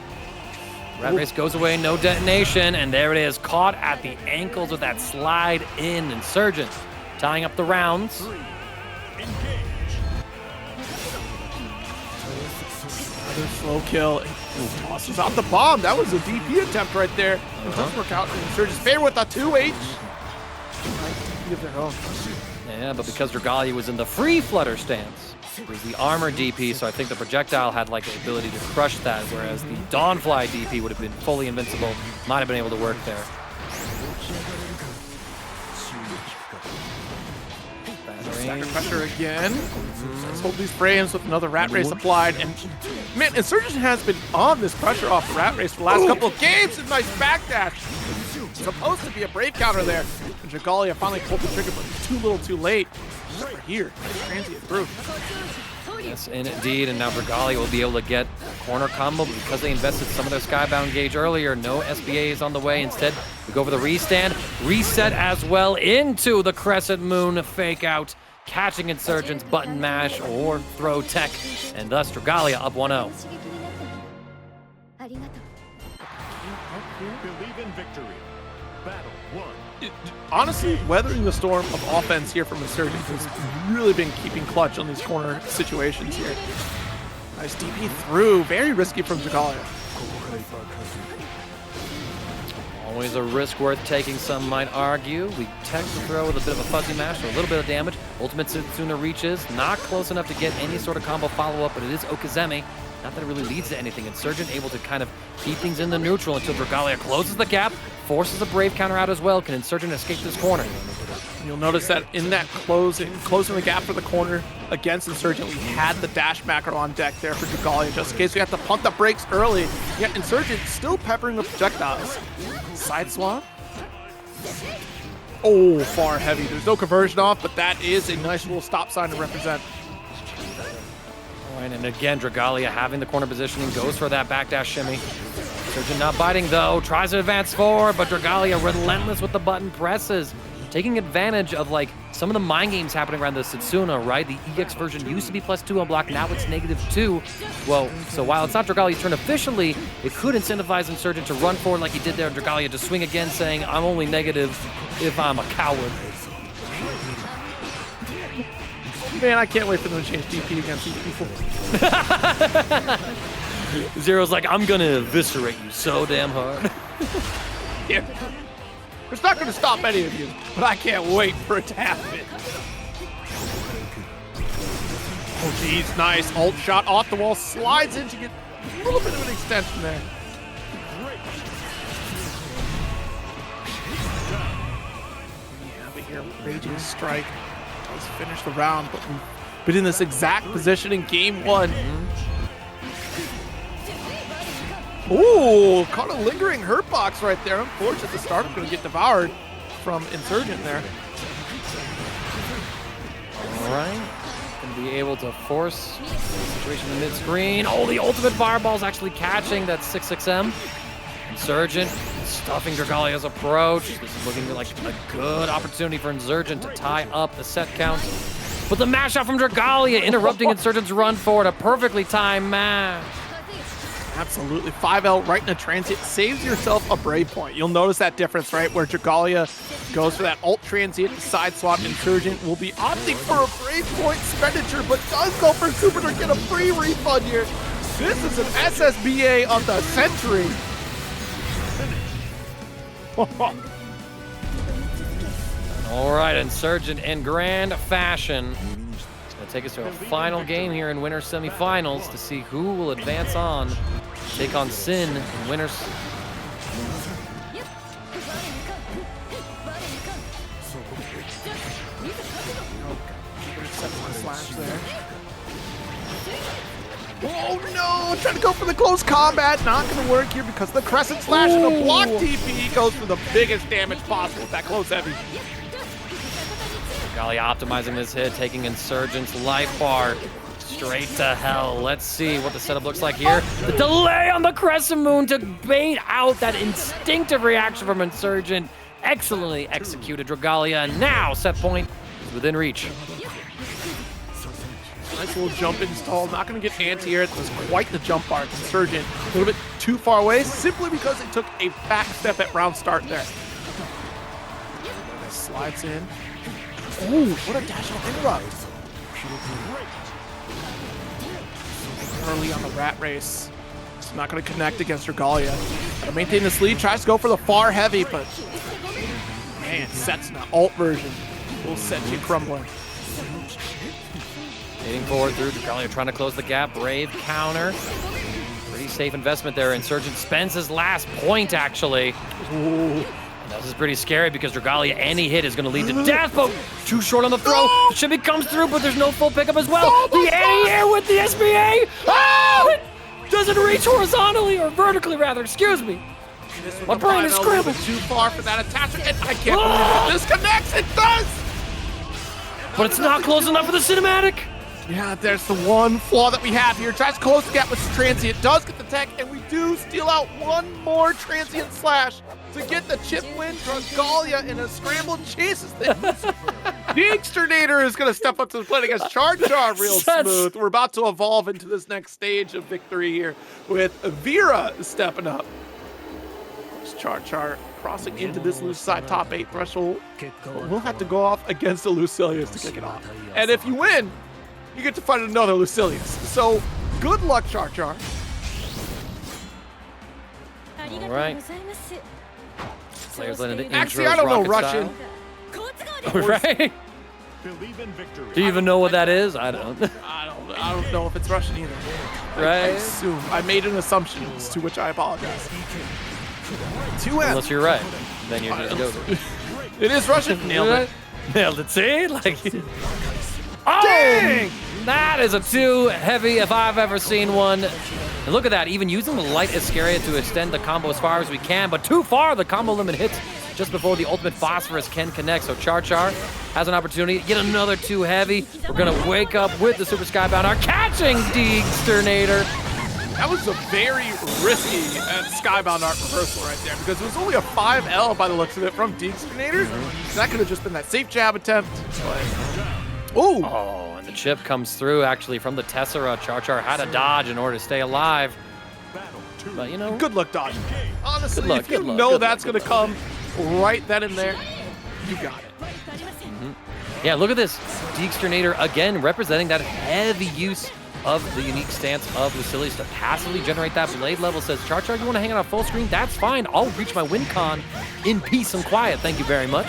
Rat Race goes away, no detonation, and there it is. Caught at the ankles with that slide in. Insurgent tying up the rounds. Another slow kill. Tosses out the bomb. That was a DP attempt right there. It does work out in Insurgent's favor with a 2H. Give their own. Yeah, but because Dragalia was in the free flutter stance, it was the armor DP, so I think the projectile had like the ability to crush that, whereas the Dawnfly DP would have been fully invincible, might have been able to work there. Stacker pressure again. Let's hold these frames with another Rat Race applied. And man, Insurgent has been on this pressure off the Rat Race for the last couple of games. And nice backdash. Supposed to be a Brave counter there. And Dragalia finally pulled the trigger, but too little too late. Over here, nice transient through. Yes, indeed, and now Dragalia will be able to get a corner combo, but because they invested some of their Skybound gauge earlier, no SBA is on the way. Instead, we go for the restand, reset as well into the Crescent Moon fake out, catching Insurgent's button mash or throw tech, and thus Dragalia up 1-0. Believe in victory. Battle 1. Honestly, weathering the storm of offense here from Insurgent has really been keeping clutch on these corner situations here. Nice DP through, very risky from Dragalia. Always a risk worth taking, some might argue. We tech the throw with a bit of a fuzzy mash, so a little bit of damage. Ultimate Setsuna reaches, not close enough to get any sort of combo follow-up, but it is Okazeme. Not that it really leads to anything. Insurgent able to kind of keep things in the neutral until Dragalia closes the gap, forces a Brave counter out as well. Can Insurgent escape this corner? You'll notice that in that closing the gap for the corner against Insurgent, we had the dash macro on deck there for Dragalia, just in case we have to pump the brakes early. Yet Insurgent still peppering with projectiles. Side swap. Oh, far heavy. There's no conversion off, but that is a nice little stop sign to represent. All right, and again, Dragalia having the corner positioning, goes for that backdash shimmy. Insurgent not biting though, tries to advance forward, but Dragalia relentless with the button presses. Taking advantage of like some of the mind games happening around the Setsuna, right? The EX version used to be +2 on block, now it's -2. Well, so while it's not Dragalia's turn officially, it could incentivize Insurgent to run forward like he did there. Dragalia to swing again, saying, I'm only negative if I'm a coward. Man, I can't wait for them to change DP against these people. Zero's like, I'm gonna eviscerate you so damn hard. Yeah. It's not going to stop any of you, but I can't wait for it to happen. Oh, geez, nice. Ult shot off the wall, slides in to get a little bit of an extension there. Yeah, but here, Raging Strike does finish the round, but we've been in this exact position in game 1. Ooh, caught a lingering hurt box right there. Unfortunately, the startup going to get devoured from Insurgent there. All right, going to be able to force the situation in mid-screen. Oh, the ultimate fireball's actually catching that 6XM. Insurgent stuffing Dragalia's approach. This is looking like a good opportunity for Insurgent to tie up the set count. But the mash out from Dragalia interrupting Insurgent's run forward. A perfectly timed mash. Absolutely. 5L right in a transient saves yourself a Brave point. You'll notice that difference, right? Where Dragalia goes for that ult transient side swap. Insurgent will be opting for a Brave point expenditure, but does go for Super to get a free refund here. This is an SSBA of the century. All right, Insurgent in grand fashion. It's going to take us to a final game here in winter semifinals to see who will advance on, take on Synn in winners. Slash there. Oh no! Trying to go for the close combat. Not going to work here because the crescent slash and the block TP goes for the biggest damage possible with that close heavy. Dragalia optimizing this hit, taking Insurgent's life bar straight to hell. Let's see what the setup looks like here. The delay on the Crescent Moon to bait out that instinctive reaction from Insurgent. Excellently executed. Dragalia now set point is within reach. Nice little jump install. Not going to get anti-air. It was quite the jump bar. Insurgent a little bit too far away simply because it took a back step at round start there. Slides in. Oh, what a dash out interrupt. Early on the rat race. It's not going to connect against Dragalia. Gotta maintain this lead. Tries to go for the far heavy, but man, Setsuna ult version will set you crumbling. Hitting forward through Dragalia trying to close the gap. Brave counter. Pretty safe investment there. Insurgent spends his last point, actually. Ooh. This is pretty scary because Dragalia, any hit is going to lead to death, but too short on the throw. No! Shimmy comes through, but there's no full pickup as well. The anti-air with the SBA. Oh! It doesn't reach horizontally, or vertically rather, excuse me. My brain is scrambled. Too far for that attachment, and I can't believe it disconnects. It does! But it's not close enough for the cinematic. Yeah, there's the one flaw that we have here. Tries to close the gap with transient, does get the tech, and we do steal out one more transient slash to get the chip win. Dragalia in a scramble chases things. Diegsternator is going to step up to the plate against CharCharRealSmooth. We're about to evolve into this next stage of victory here with Vira stepping up. CharChar crossing into this loose side top 8 threshold. But we'll have to go off against the Lucilius to kick it off. And if you win, you get to fight another Lucilius. So good luck, CharChar. All right. Players letting the Actually, I don't know Russian. Right? Believe in victory. Do you even know what that is? I don't. I don't know if it's Russian either. I Right? assume. I made an assumption, to which I apologize. 2N. Unless you're right. Then you're just goated. It is Russian. Nailed it. Nailed it. See? Like. Oh! Dang! That is a too heavy if I've ever seen one. And look at that, even using the light Iscaria to extend the combo as far as we can, but too far, the combo limit hits just before the ultimate phosphorus can connect. So CharChar has an opportunity, get another too heavy. We're gonna wake up with the Super Skybound Arc, catching Diegsternator. That was a very risky Skybound Art reversal right there because it was only a 5L by the looks of it from Diegsternator. So that could have just been that safe jab attempt. Ooh. Oh, and the chip comes through actually from the Tessera. CharChar had to dodge in order to stay alive. But you know, Good luck dodging. Honestly, Good luck, if you good luck, know good that's luck, going to come right then and there, you got it. yeah, look at this. Diegsternator again representing that heavy use of the unique stance of Lucilius to passively generate that blade level. Says, CharChar, you want to hang out on full screen? That's fine. I'll reach my win con in peace and quiet. Thank you very much.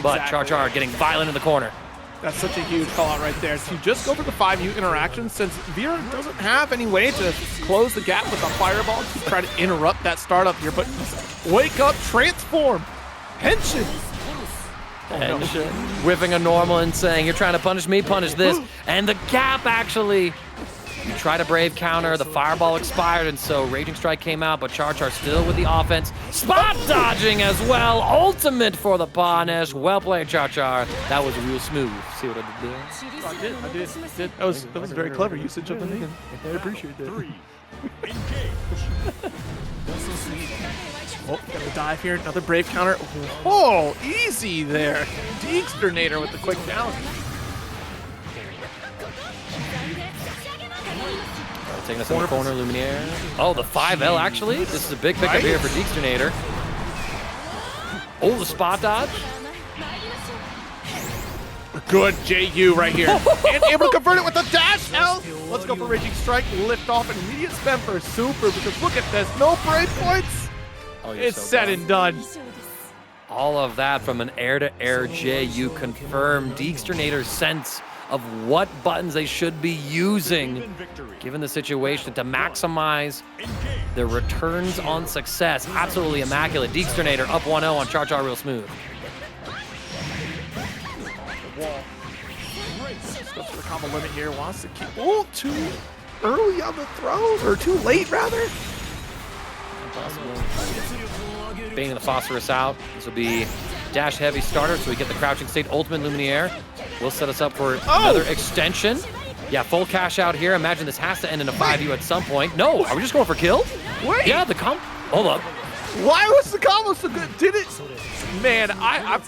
But Exactly. CharChar getting violent in the corner. That's such a huge call out right there. To just go for the 5U interaction, since Vira doesn't have any way to close the gap with a fireball, to try to interrupt that startup here. But wake up, transform, Henshin. And whipping a normal and saying, you're trying to punish me, punish this. And the gap actually, you try to brave counter, the fireball expired, and so Raging Strike came out, but CharChar still with the offense. Spot dodging as well, ultimate for the punish. Well played, CharChar. That was real smooth. See what I did there? I did. That was very clever usage of the name. I appreciate that. 3. Engage. Oh, got the dive here. Another brave counter. Oh, easy there. Diegsternator with the quick down. Taking us in the corner, Luminaire. Oh, the 5L actually. This is a big pickup here for Diegsternator. Oh, the spot dodge. Good JU right here. And able to convert it with the dash L. Let's go for Raging Strike. Lift off an immediate spam for a super because look at this. No break points. Oh, you're It's so said dumb. and done. All of that from an air-to-air JU confirmed Diegsternator's sense of what buttons they should be using given the situation to maximize their returns on success. Absolutely immaculate. Diegsternator up 1-0 on CharCharRealSmooth. Goes for the combo limit here. Wants to keep. Oh, too early on the throw, or too late rather. Baiting the phosphorus out. This will be dash heavy starter, so we get the crouching state ultimate Luminaire. Will set us up for another extension. Yeah, full cash out here. Imagine this has to end in a 5U at some point. No, are we just going for kill? Wait. Yeah, the hold up. Why was the combo so good? Did it? Man, I'm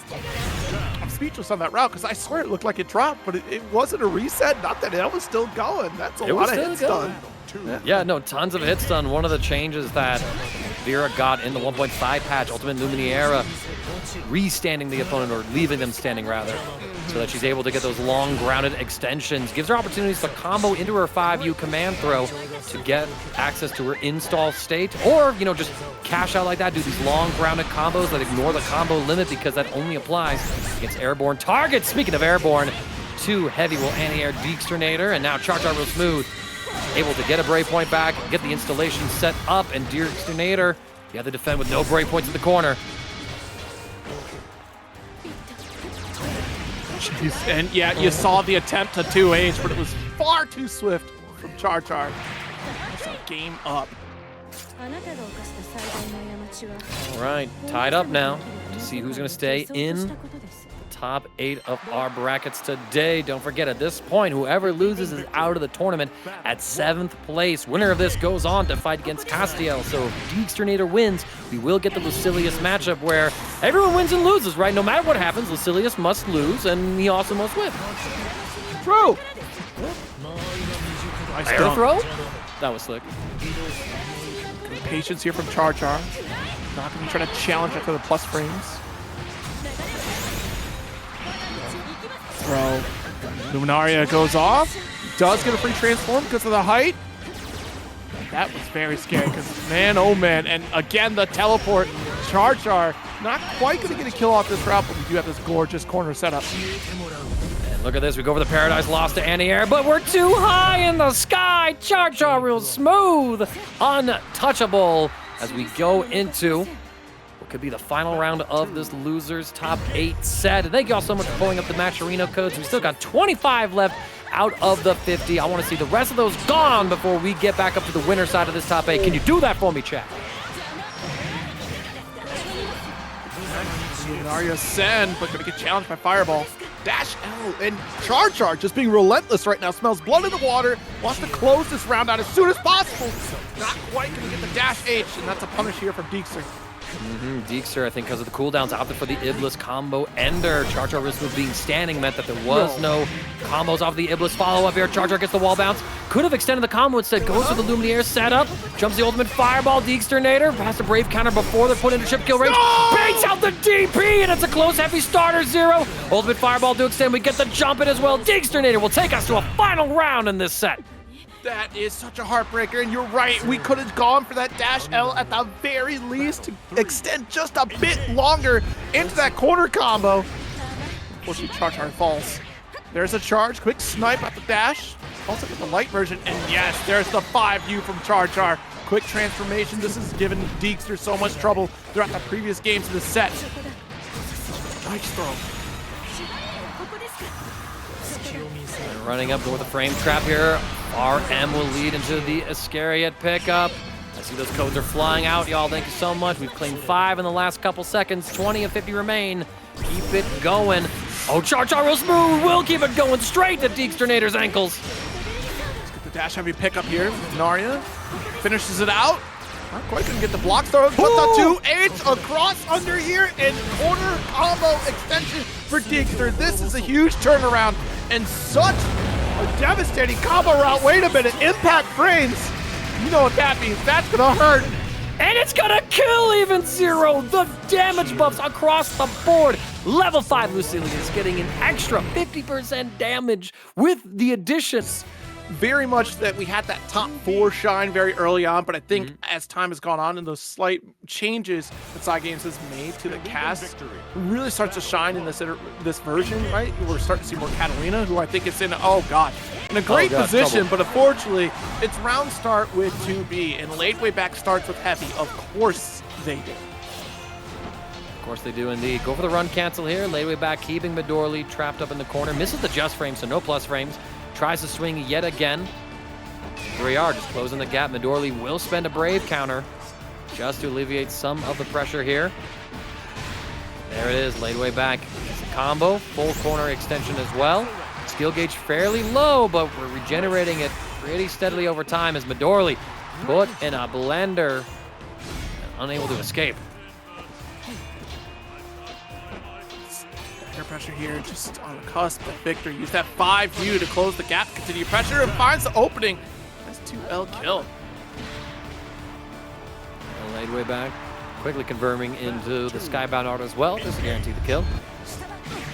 speechless on that route because I swear it looked like it dropped, but it wasn't a reset. Not that it was still going. That's a lot of hits done. Yeah, no, tons of hits done. One of the changes that Vira got in the 1.5 patch, Ultimate Luminaire, re-standing the opponent, or leaving them standing rather, so that she's able to get those long grounded extensions. Gives her opportunities to combo into her 5U command throw to get access to her install state, or, you know, just cash out like that, do these long grounded combos that ignore the combo limit because that only applies against airborne targets. Speaking of airborne, too heavy will anti-air Diegsternator, and now CharCharRealSmooth able to get a break point back, get the installation set up, and Diegsternator, you have to defend with no break points in the corner. Jeez. And yeah, you saw the attempt to 2H, but it was far too swift from CharChar. Game up. All right, tied up now to see who's going to stay in the top 8 of our brackets today. Don't forget, at this point, whoever loses is out of the tournament at 7th place. Winner of this goes on to fight against Castiel. So if Diegsternator wins, we will get the Lucilius matchup where everyone wins and loses, right? No matter what happens, Lucilius must lose, and he also must win. True. Nice Air dunk. throw? That was slick. Patience here from CharChar. Not going to be trying to challenge after the plus frames. Throw. Luminaria goes off. Does get a free transform because of the height. That was very scary because, man, oh man. And again, the teleport. CharChar not quite going to get a kill off this route, but we do have this gorgeous corner setup. And Look at this. We go for the Paradise Lost to anti-air, but we're too high in the sky. CharCharRealSmooth, untouchable as we go into what could be the final round of this losers top 8 set. And thank you all so much for pulling up the Match Arena codes. We still got 25 left out of the 50. I want to see the rest of those gone before we get back up to the winner side of this top 8. Can you do that for me, chat? Narmaya Synn, but gonna get challenged by Fireball. Dash L and CharChar just being relentless right now. Smells blood in the water. Wants to close this round out as soon as possible. Not quite gonna get the Dash H, and that's a punish here from Deigster. Deigster, I think because of the cooldowns out there for the Iblis combo ender. CharCharRealSmooth being standing meant that there was no combos off the Iblis follow-up here. CharChar gets the wall bounce. Could have extended the combo instead. Goes for the Lumiere setup. Jumps the ultimate fireball. Deigsternator has a brave counter before they're put into chip kill range. Baits out the DP, and it's a close heavy starter 0. Ultimate fireball to extend. We get the jump in as well. Deigsternator will take us to a final round in this set. That is such a heartbreaker, and you're right. We could have gone for that Dash L at the very least to extend just a bit longer into that corner combo. Unfortunately, CharChar falls. There's a charge, quick snipe at the dash. Also get the light version, and yes, there's the 5U from CharChar. Quick transformation. This has given Deigster so much trouble throughout the previous games of the set. Nice throw. Running up with a frame trap here. RM will lead into the Iscariot pickup. I see those codes are flying out, y'all. Thank you so much. We've claimed 5 in the last couple seconds. 20 and 50 remain. Keep it going. Oh, CharCharRealSmooth will keep it going straight to Deigsternator's ankles. Let's get the dash heavy pickup here. Narmaya finishes it out. Not quite gonna get the block throw, but the 2H across under here and corner combo extension for Deigster. This is a huge turnaround and such a devastating combo route. Wait a minute, impact frames. You know what that means. That's gonna hurt. And it's gonna kill even 0. The damage buffs across the board. Level 5 Lucilius getting an extra 50% damage with the additions. Very much that we had that top 4 shine very early on, but I think as time has gone on and those slight changes that Side Games has made to the cast really starts to shine in this version, right? We're starting to see more Katalina, who I think is in a great position, but unfortunately, it's round start with 2B, and Ladewaybac starts with heavy. Of course they do. Of course they do indeed. Go for the run cancel here. Ladewaybac keeping Midorli trapped up in the corner. Misses the just frame, so no plus frames. Tries to swing yet again. Here we are, just closing the gap. Midorli will spend a brave counter just to alleviate some of the pressure here. There it is, Ladewaybac. It's a combo, full corner extension as well. Skill gauge fairly low, but we're regenerating it pretty steadily over time as Midorli put in a blender and unable to escape. Air pressure here, just on the cusp, but Victor used that 5U to close the gap, continue pressure, and finds the opening. That's 2L kill. Ladewaybac quickly converting into the Skybound art as well, just to guarantee the kill.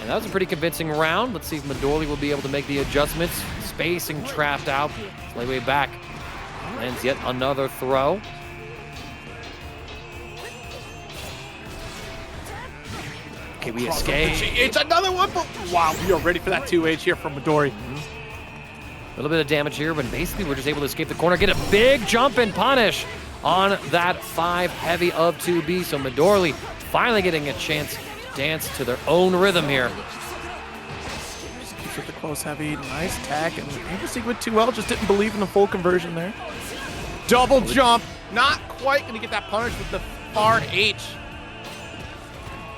And that was a pretty convincing round. Let's see if Midorli will be able to make the adjustments. Spacing trapped out. Ladewaybac lands yet another throw. Okay, we escape. It's another one, but wow, we are ready for that 2H here from Midorli. A little bit of damage here, but basically we're just able to escape the corner, get a big jump and punish on that 5 heavy of 2B. So Midorli finally getting a chance to dance to their own rhythm here. Just keeps with the close heavy, nice tech, and interesting with 2L, just didn't believe in the full conversion there. Double jump, not quite gonna get that punish with the far H.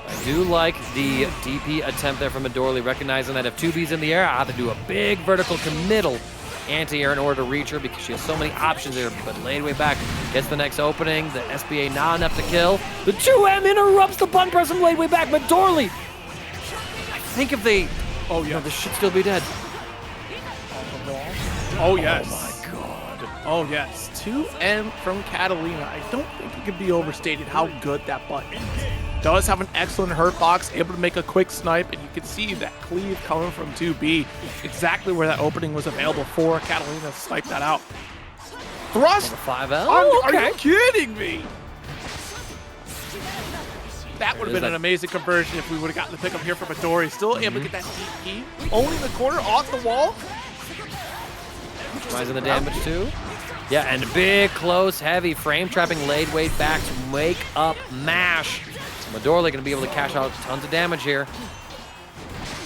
I do like the DP attempt there from Midorli, recognizing that if 2B's in the air, I have to do a big vertical committal anti-air in order to reach her because she has so many options there. But Ladewaybac gets the next opening. The SBA not enough to kill. The 2M interrupts the button press from Ladewaybac. Midorli, I think if they... Oh, yeah. This should still be dead. Oh, yes. Oh, my God. Oh, yes. 2M from Katalina. I don't think it can be overstated how good that button is. Does have an excellent hurt box, able to make a quick snipe, and you can see that cleave coming from 2B. Exactly where that opening was available for Katalina to snipe that out. Thrust! 5L? Are you kidding me? That would have been an amazing conversion if we would have gotten the pickup here from Midorli. Still able to get that DP. Owning the corner off the wall. Rising the damage too. Yeah, and big, close, heavy frame trapping Ladewaybac to wake up mash. Midorli going to be able to cash out tons of damage here.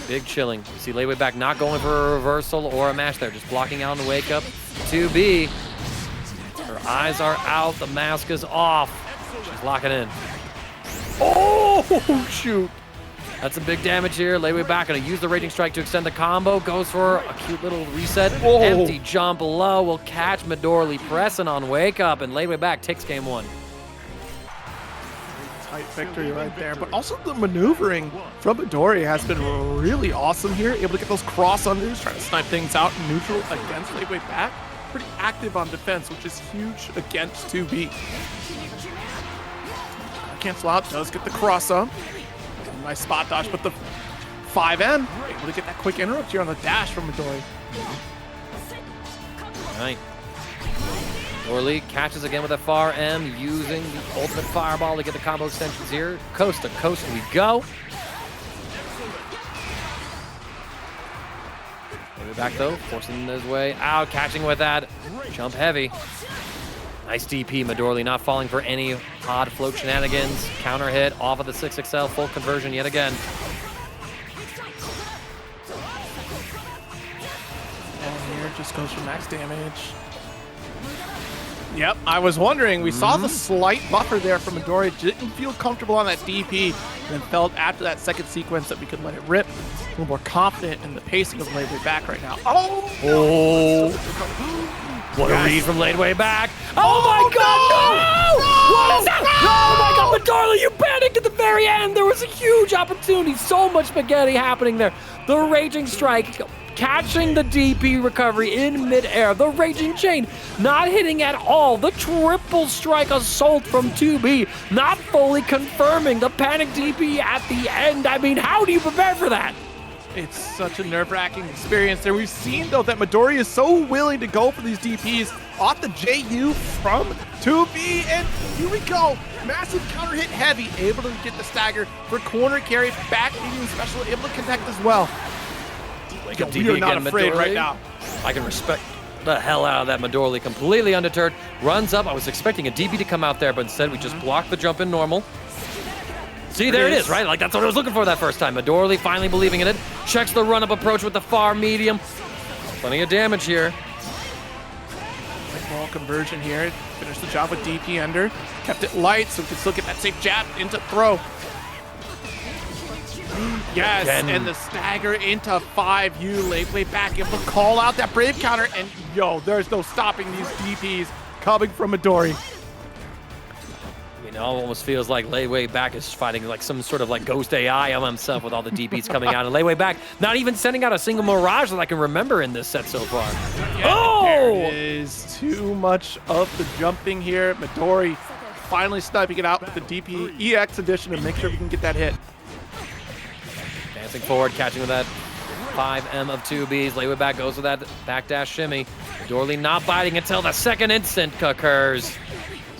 Big chilling. You see Ladewaybac not going for a reversal or a mash there, just blocking out on the wake up. 2B. Her eyes are out, the mask is off. She's locking in. Oh, shoot. That's some big damage here. Ladewaybac going to use the Raging Strike to extend the combo. Goes for a cute little reset. Whoa. Empty jump low will catch Midorli pressing on wake up, and Ladewaybac takes game 1. Tight victory right there. But also the maneuvering from Midorli has been really awesome here. Able to get those cross unders, trying to snipe things out in neutral against Ladewaybac. Pretty active on defense, which is huge against 2B. Cancel out, does get the cross up. Nice spot dodge, but the 5M able to get that quick interrupt here on the dash from Midorli. Right. Midorli catches again with a far M, using the ultimate fireball to get the combo extensions here. Coast to coast we go. Back though, forcing his way out, catching with that jump heavy. Nice DP, Midorli not falling for any odd float shenanigans. Counter hit off of the 6XL, full conversion yet again. And here just goes for max damage. Yep, I was wondering, we saw the slight buffer there from Midorli, didn't feel comfortable on that DP, and then felt after that second sequence that we could let it rip. A little more confident in the pacing of Ladewaybac right now. Oh! What a read from Ladewaybac. Oh my God, no! What is that? Oh my God, Midorli, you panicked at the very end. There was a huge opportunity. So much spaghetti happening there. The Raging Strike catching the DP recovery in midair. The Raging Chain not hitting at all. The triple strike assault from 2B not fully confirming the panic DP at the end. I mean, how do you prepare for that? It's such a nerve-wracking experience there. We've seen, though, that Midorli is so willing to go for these DPs off the JU from 2B, and here we go. Massive counter hit heavy, able to get the stagger for corner carry, back medium special, able to connect as well. Like we are not afraid right now. I can respect the hell out of that Midorli, completely undeterred. Runs up. I was expecting a DP to come out there, but instead we just blocked the jump in normal. See, there it is, right? Like, that's what I was looking for that first time. Midorli finally believing in it. Checks the run-up approach with the far medium. Plenty of damage here. Ball conversion here. Finished the job with DP under. Kept it light so we could still get that safe jab into throw. Yes, Again. And the stagger into 5U. Ladewaybac able to call out that brave counter. And, yo, there's no stopping these DPs coming from Midorli. You know, almost feels like Ladewaybac is fighting like some sort of like ghost AI on himself with all the DPs coming out. And Ladewaybac not even sending out a single Mirage that I can remember in this set so far. Yeah, there is too much of the jumping here. Midorli finally sniping it out with the DP EX edition to make sure we can get that hit. Dancing forward, catching with that 5M of 2Bs. Ladewaybac goes with that backdash shimmy. Midorli not biting until the second instant occurs.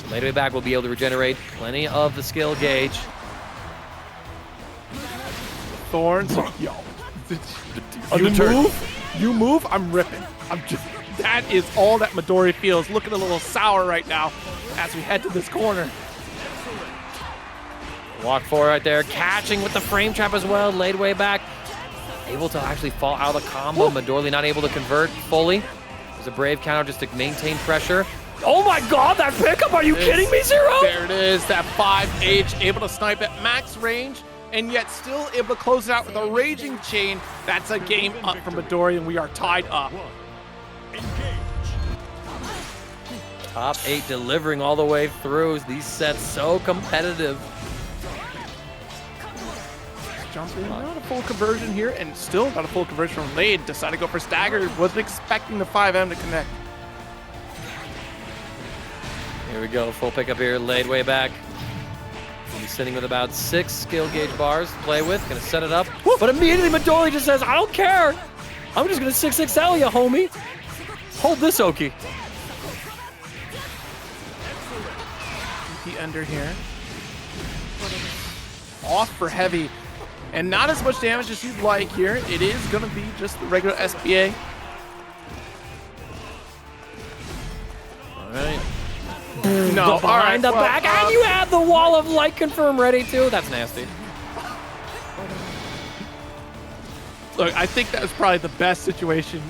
Ladewaybac will be able to regenerate plenty of the skill gauge. Thorns. Yo. You move, I'm ripping. That is all that Midorli feels. Looking a little sour right now as we head to this corner. Walk forward right there, catching with the frame trap as well. Ladewaybac able to actually fall out of the combo. Midorli not able to convert fully. There's a brave counter just to maintain pressure. Oh my God, that pickup, are you kidding me, Zero? There it is, that 5H, able to snipe at max range, and yet still able to close it out with a Raging Chain. That's a game up for Midorli, and we are tied up. Top 8 delivering all the way through. These sets so competitive. Jumping, not a full conversion here, and still not a full conversion from Lade. Decided to go for stagger, wasn't expecting the 5M to connect. Here we go, full pickup here, Ladewaybac. He's sitting with about 6 skill gauge bars to play with, gonna set it up. But immediately Midorli just says, I don't care. I'm just gonna 6XL you, homie. Hold this, Oki. DP under here. off for heavy. And not as much damage as you'd like here. It is going to be just the regular SPA. All right. No, Behind the back, and you have the wall of light confirm ready too. That's nasty. Look, I think that was probably the best situation,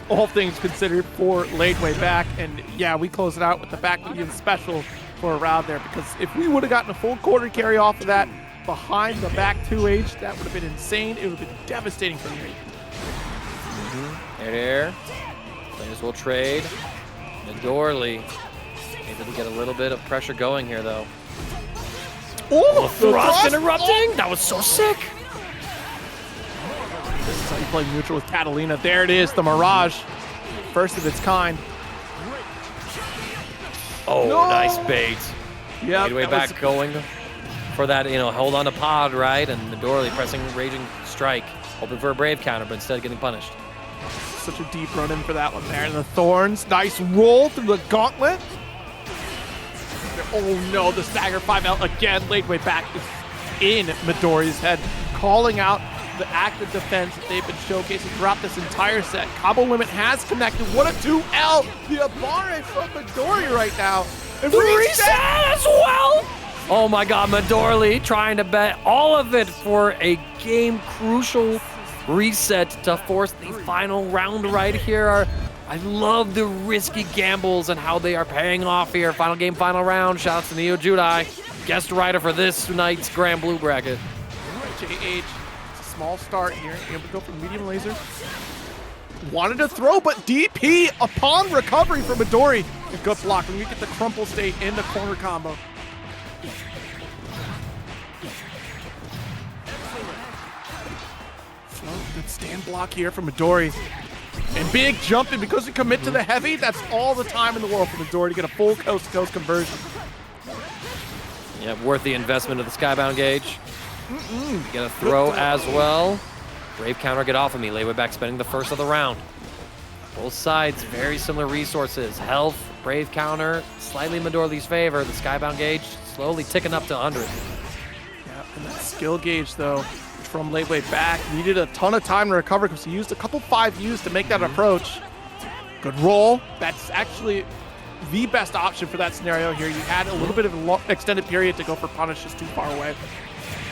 all things considered, for Ladewaybac. And yeah, we close it out with the back medium special for a round there, because if we would have gotten a full quarter carry off of that behind the back 2H, that would have been insane. It would have been devastating for me. Air. Players will trade. Midorli able to get a little bit of pressure going here, though. Oh, thrust interrupting! That was so sick! This is how you play neutral with Katalina. There it is, the Mirage. First of its kind. Oh, No! nice bait. Yeah, Ladewaybac going for that, hold on to pod, right? And Midorli pressing Raging Strike, hoping for a Brave counter, but instead getting punished. Such a deep run in for that one there. And the Thorns, nice roll through the gauntlet. Oh no, the stagger 5L again. Ladewaybac is in Midori's head, calling out the active defense that they've been showcasing throughout this entire set. Combo limit has connected. What a 2L! The Abare from Midori right now. And Reset as well! Oh my god, Midorli trying to bet all of it for a game crucial reset to force the final round right here. I love the risky gambles and how they are paying off here. Final game, final round. Shout out to Neo Judai, guest writer for this night's Granblue bracket. JH, it's a small start here. Able to go for medium laser. Wanted to throw, but DP upon recovery for Midori. A good block when you get the crumple state in the corner combo. Good stand block here from Midori. And big jumping because you commit to the heavy. That's all the time in the world for Midori to get a full coast-to-coast conversion. Yeah, worth the investment of the Skybound gauge. Get a throw as well. Brave counter, get off of me. Ladewaybac spending the first of the round. Both sides, very similar resources. Health, Brave counter, slightly in Midorli's favor. The Skybound gauge slowly ticking up to 100. Yeah, and that skill gauge, though, from Ladewaybac, needed a ton of time to recover because he used a couple 5Us to make that approach. Good roll. That's actually the best option for that scenario here. You had a little bit of an extended period to go for punish just too far away.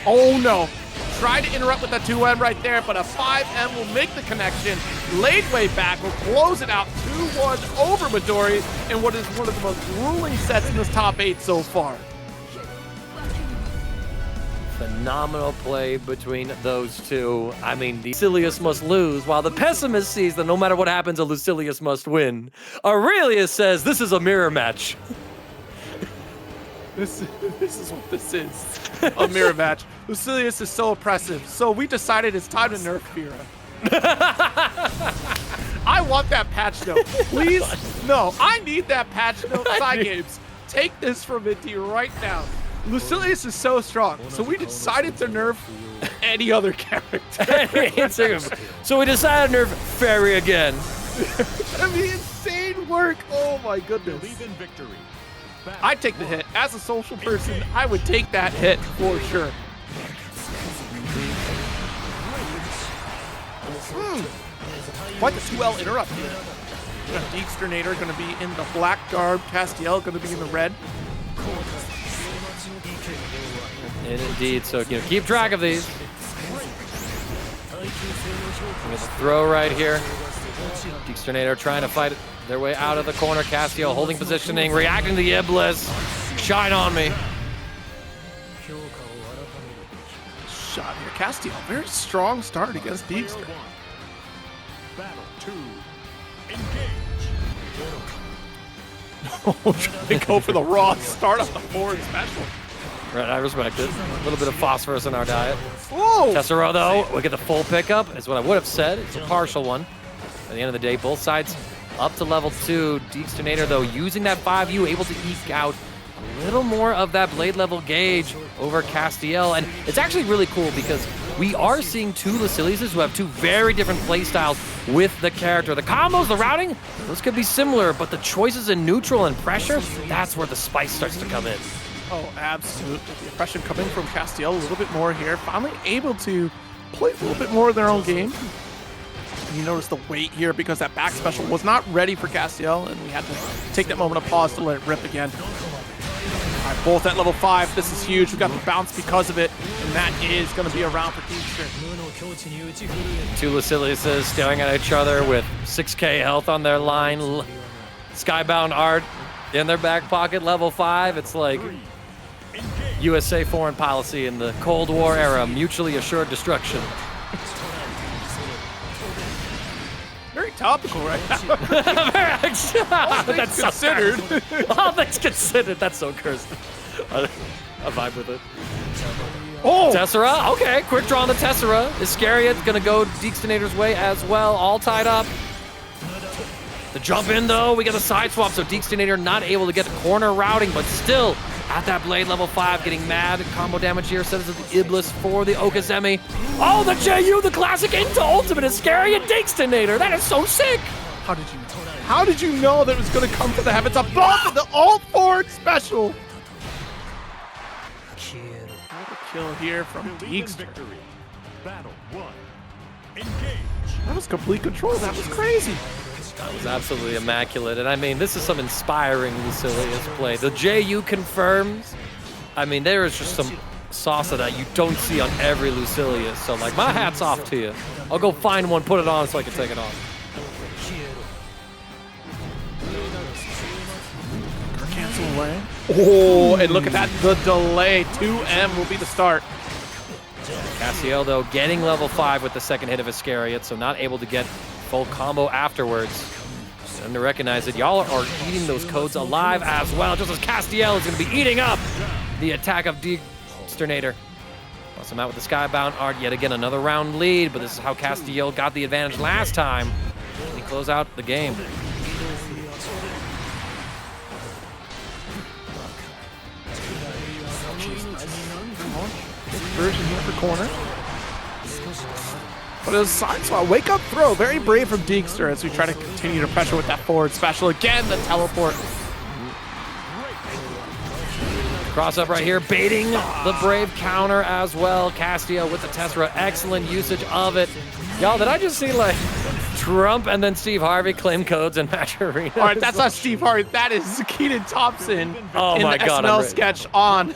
Oh no. Tried to interrupt with that 2M right there, but a 5M will make the connection. Ladewaybac will close it out 2-1 over Midori in what is one of the most grueling sets in this top 8 so far. Phenomenal play between those two. I mean, the Lucilius must lose, while the pessimist sees that no matter what happens, a Lucilius must win. Aurelius says this is a mirror match. This is what this is, a mirror match. Lucilius is so oppressive, so we decided it's time to nerf Vira. I want that patch note. Please, no, I need that patch note. Side games, take this from Minty right now. Lucilius is so strong, so we decided to nerf any other character. So we decided to nerf Ferry again. I mean, insane work. Oh my goodness. Believe in victory. I'd take the hit. As a social person, I would take that hit for sure. Quite the 2L interrupt here. Diegsternator going to be in the black garb. Castiel going to be in the red. And indeed, so keep track of these. With a throw right here. Deigsternator trying to fight their way out of the corner. Castiel holding positioning, reacting to the Iblis. Shine on me. Shot here. Castiel, very strong start against Deigster. Battle 2. Engage. They go for the raw start on the forward special. Right, I respect it. A little bit of phosphorus in our diet. Whoa! Tessero, though, we get the full pickup, is what I would have said. It's a partial one. At the end of the day, both sides up to level 2. Deigsternator, though, using that 5U, able to eke out a little more of that blade level gauge over Castiel. And it's actually really cool because we are seeing two Luciliuses who have two very different playstyles with the character. The combos, the routing, those could be similar, but the choices in neutral and pressure, that's where the spice starts to come in. Oh, absolutely. The oppression coming from Castiel a little bit more here. Finally able to play a little bit more of their own game. And you notice the weight here because that back special was not ready for Castiel, and we had to take that moment of pause to let it rip again. All right, both at level 5. This is huge. We got the bounce because of it, and that is going to be a round for Deigster. Two Luciliuses staring at each other with 6k health on their line. Skybound art in their back pocket, level 5. It's like USA foreign policy in the Cold War era, mutually assured destruction. Very topical right now. That's considered. All things considered, that's so cursed. I vibe with it. Oh! Tessera, okay, quick draw on the Tessera. Iscariot's gonna go Diegsternator's way as well, all tied up. The jump in though, we get a side swap, so Diegsternator not able to get the corner routing, but still at that blade level 5, getting mad. Combo damage here, sends it to the Iblis for the Okazemi. Oh, the JU, the classic into ultimate Iscariot Diegsternator. That is so sick. How did you know that it was going to come to the heavens above the alt forward special? Kill here from Deigster. Battle 1. Engage. That was complete control. That was crazy. That was absolutely immaculate. And I mean, this is some inspiring Lucilius play. The JU confirms. I mean, there is just some sauce that you don't see on every Lucilius. So, like, my hat's off to you. I'll go find one, put it on so I can take it off. Cancel away. Oh, and look at that. The delay. 2M will be the start. Castiel, though, getting level 5 with the second hit of Iscariot, so not able to get full combo afterwards. Starting to recognize that y'all are eating those codes alive as well, just as Castiel is going to be eating up the attack of Diegsternator. Plus him out with the Skybound art, yet again another round lead, but this is how Castiel got the advantage last time. He close out the game. Version here for corner. But it was a side swap. Wake up throw. Very brave from Deigster as we try to continue to pressure with that forward special. Again, the teleport. Cross up right here, baiting the brave counter as well. Castiel with the Tessera, excellent usage of it. Y'all, did I just see like Trump and then Steve Harvey claim codes in Match Arena? All right, that's not Steve Harvey. That is Keaton Thompson in my the God, SNL sketch on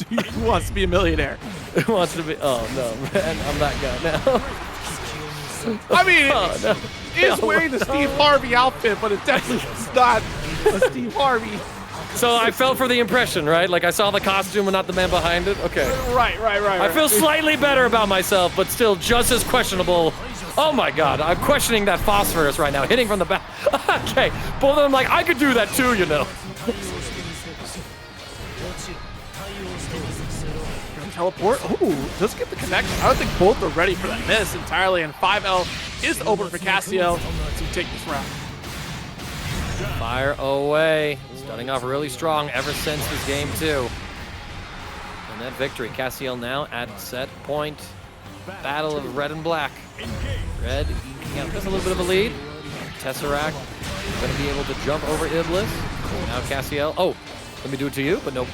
Who Wants to Be a Millionaire. Who wants to be? Oh no, man, I'm that guy now. I mean, Oh, no. he's wearing the Steve Harvey outfit, but it definitely is not a Steve Harvey. So I fell for the impression, right? Like I saw the costume and not the man behind it? Okay. Right. I feel slightly better about myself, but still just as questionable. Oh my God, I'm questioning that phosphorus right now, hitting from the back. Okay, both of them like, I could do that too, you know. Teleport. Ooh, does get the connection. I don't think both are ready for that miss entirely, and 5L is open for Castiel to take this round. Fire away. Starting off really strong ever since this game too. And that victory, Castiel now at set point. Battle of red and black. Red eking out just a little bit of a lead. Tesseract going to be able to jump over Iblis. Now Castiel. Oh, let me do it to you, but no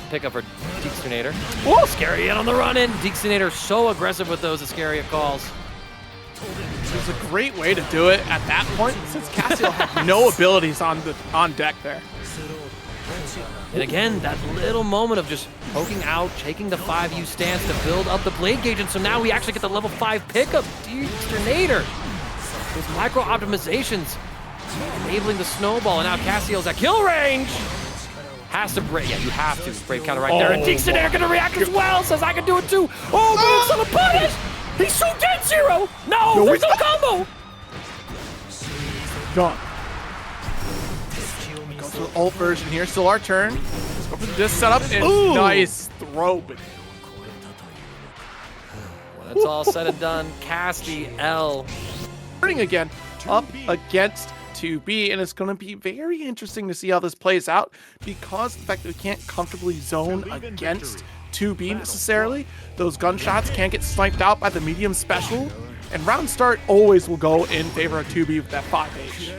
pickup for Diegsternator. Whoa! Iscariot on the run in. Diegsternator so aggressive with those Iscariot calls. It was a great way to do it at that point, since Castiel had no abilities on deck there. And again, that little moment of just poking out, taking the 5U stance to build up the blade gauge, and so now we actually get the level 5 pickup, Diegsternator. Those micro optimizations enabling the snowball, and now Castiel's at kill range. Has to break, yeah, you have to. Brave counter right there, and Diegsternator gonna react as well, says I can do it too. Oh, but it's on a punish! He's so dead zero! No, there's no combo! Done. Go to the ult version here, still our turn. Let's go for this setup, and nice throw. When it's all said and done, Castiel. Turning again, up against 2B, and it's going to be very interesting to see how this plays out because of the fact that we can't comfortably zone against 2B necessarily. Those gunshots can't get sniped out by the medium special, and round start always will go in favor of 2B with that 5H.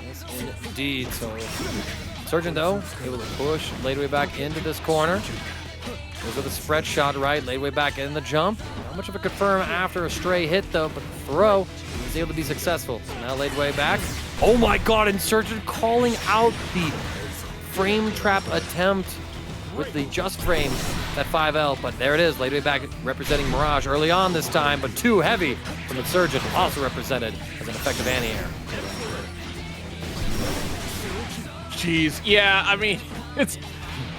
Yes, indeed. So Insurgent, though, able to push Ladewaybac into this corner. Goes with a spread shot right. Ladewaybac in the jump. Not much of a confirm after a stray hit, though, but the throw was able to be successful. So now Ladewaybac. Oh my god, Insurgent calling out the frame trap attempt with the just frame at 5L, but there it is. Ladewaybac representing Mirage early on this time, but too heavy from Insurgent, also represented as an effective anti-air. Jeez, yeah, I mean, it's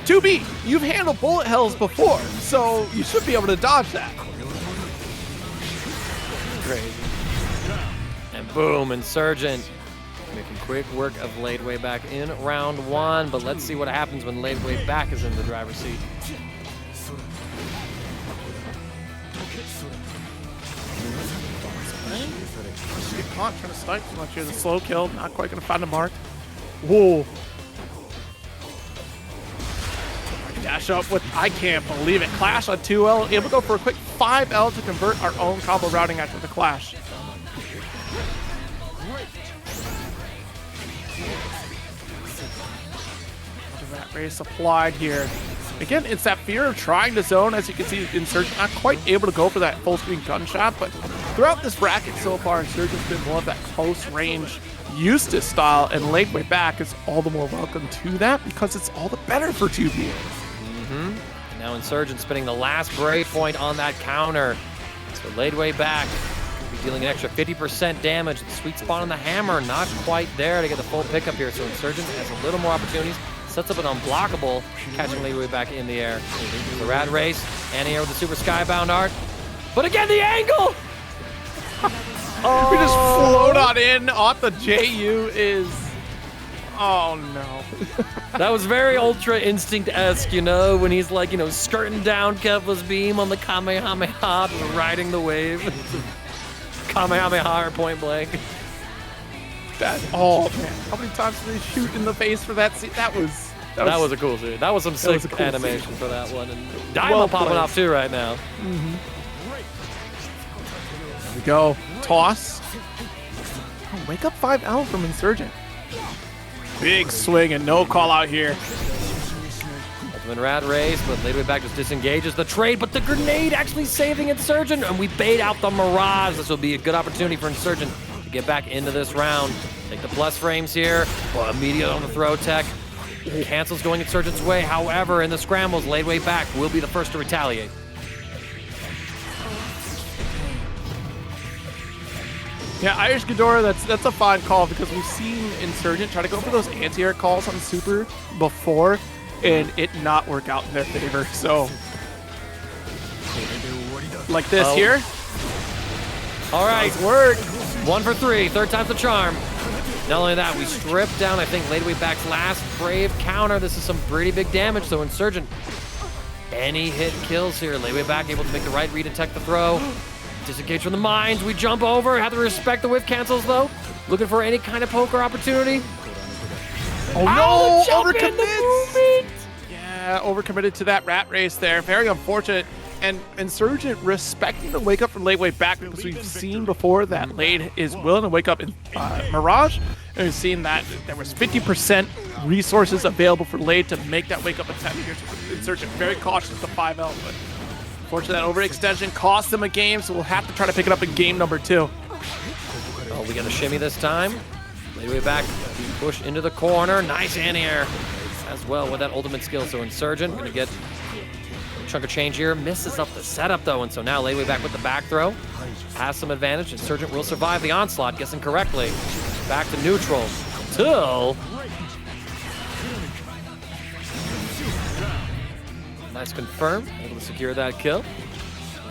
2B. You've handled bullet hells before, so you should be able to dodge that. Crazy. And boom, Insurgent making quick work of Ladewaybac in round 1, but let's see what happens when Ladewaybac is in the driver's seat. Get caught trying to spike too much here. The slow kill, not quite going to find a mark. Whoa. Dash up with, I can't believe it. Clash on 2L, able to go for a quick 5L to convert our own combo routing after the clash. That race applied here. Again, it's that fear of trying to zone. As you can see, Insurgent not quite able to go for that full screen gunshot, but throughout this bracket so far, Insurgent's been more of that close range Eustace style, and Ladewaybac is all the more welcome to that because it's all the better for 2B. And now Insurgent spinning the last break point on that counter. So Ladewaybac will be dealing an extra 50% damage. The sweet spot on the hammer, not quite there to get the full pickup here. So Insurgent has a little more opportunities. Sets up an unblockable, catching Ladewaybac in the air. The rat race, anti-air with the super skybound art. But again, the angle! We just float on in off the JU is... Oh no. That was very Ultra Instinct-esque, you know, when he's like, you know, skirting down Kevla's beam on the Kamehameha, riding the wave. Kamehameha or point blank. Oh man, how many times did they shoot in the face for that scene? That was a cool scene. That was some sick cool animation scene for that one. And Dynamo popping off too right now. There we go. Toss. Oh, wake up 5L from Insurgent. Big swing and no call out here. Ultimate rat race, but Ladewaybac just disengages the trade, but the grenade actually saving Insurgent, and we bait out the Mirage. This will be a good opportunity for Insurgent to get back into this round. Take the plus frames here. Well, immediate on the throw tech. Cancels going Insurgent's way. However, in the scrambles, Ladewaybac will be the first to retaliate. Yeah, Irish Ghidorah, that's a fine call because we've seen Insurgent try to go for those anti-air calls on Super before and it not work out in their favor. So, like this here. All right. Nice work. 1 for 3, third time's the charm. Not only that, we stripped down, I think, Ladewayback's last brave counter. This is some pretty big damage, so Insurgent, any hit kills here. Ladewaybac able to make the right read and tech the throw. Disengage from the mines, we jump over, have to respect the whiff cancels though. Looking for any kind of poker opportunity. Oh no, overcommit! Yeah, overcommitted to that rat race there. Very unfortunate. And Insurgent respecting the wake up from Ladewaybac because we've seen before that Lade is willing to wake up in Mirage. And we've seen that there was 50% resources available for Lade to make that wake up attempt. Here's Insurgent very cautious to 5L, but unfortunately that overextension cost them a game, so we'll have to try to pick it up in game number 2. Oh, we got a shimmy this time. Ladewaybac push into the corner. Nice anti-air as well with that ultimate skill. So Insurgent gonna get chunk of change here, misses up the setup though, and so now Ladewaybac with the back throw has some advantage. Insurgent will survive the onslaught, guessing correctly. Back to neutral till nice confirm, able to secure that kill.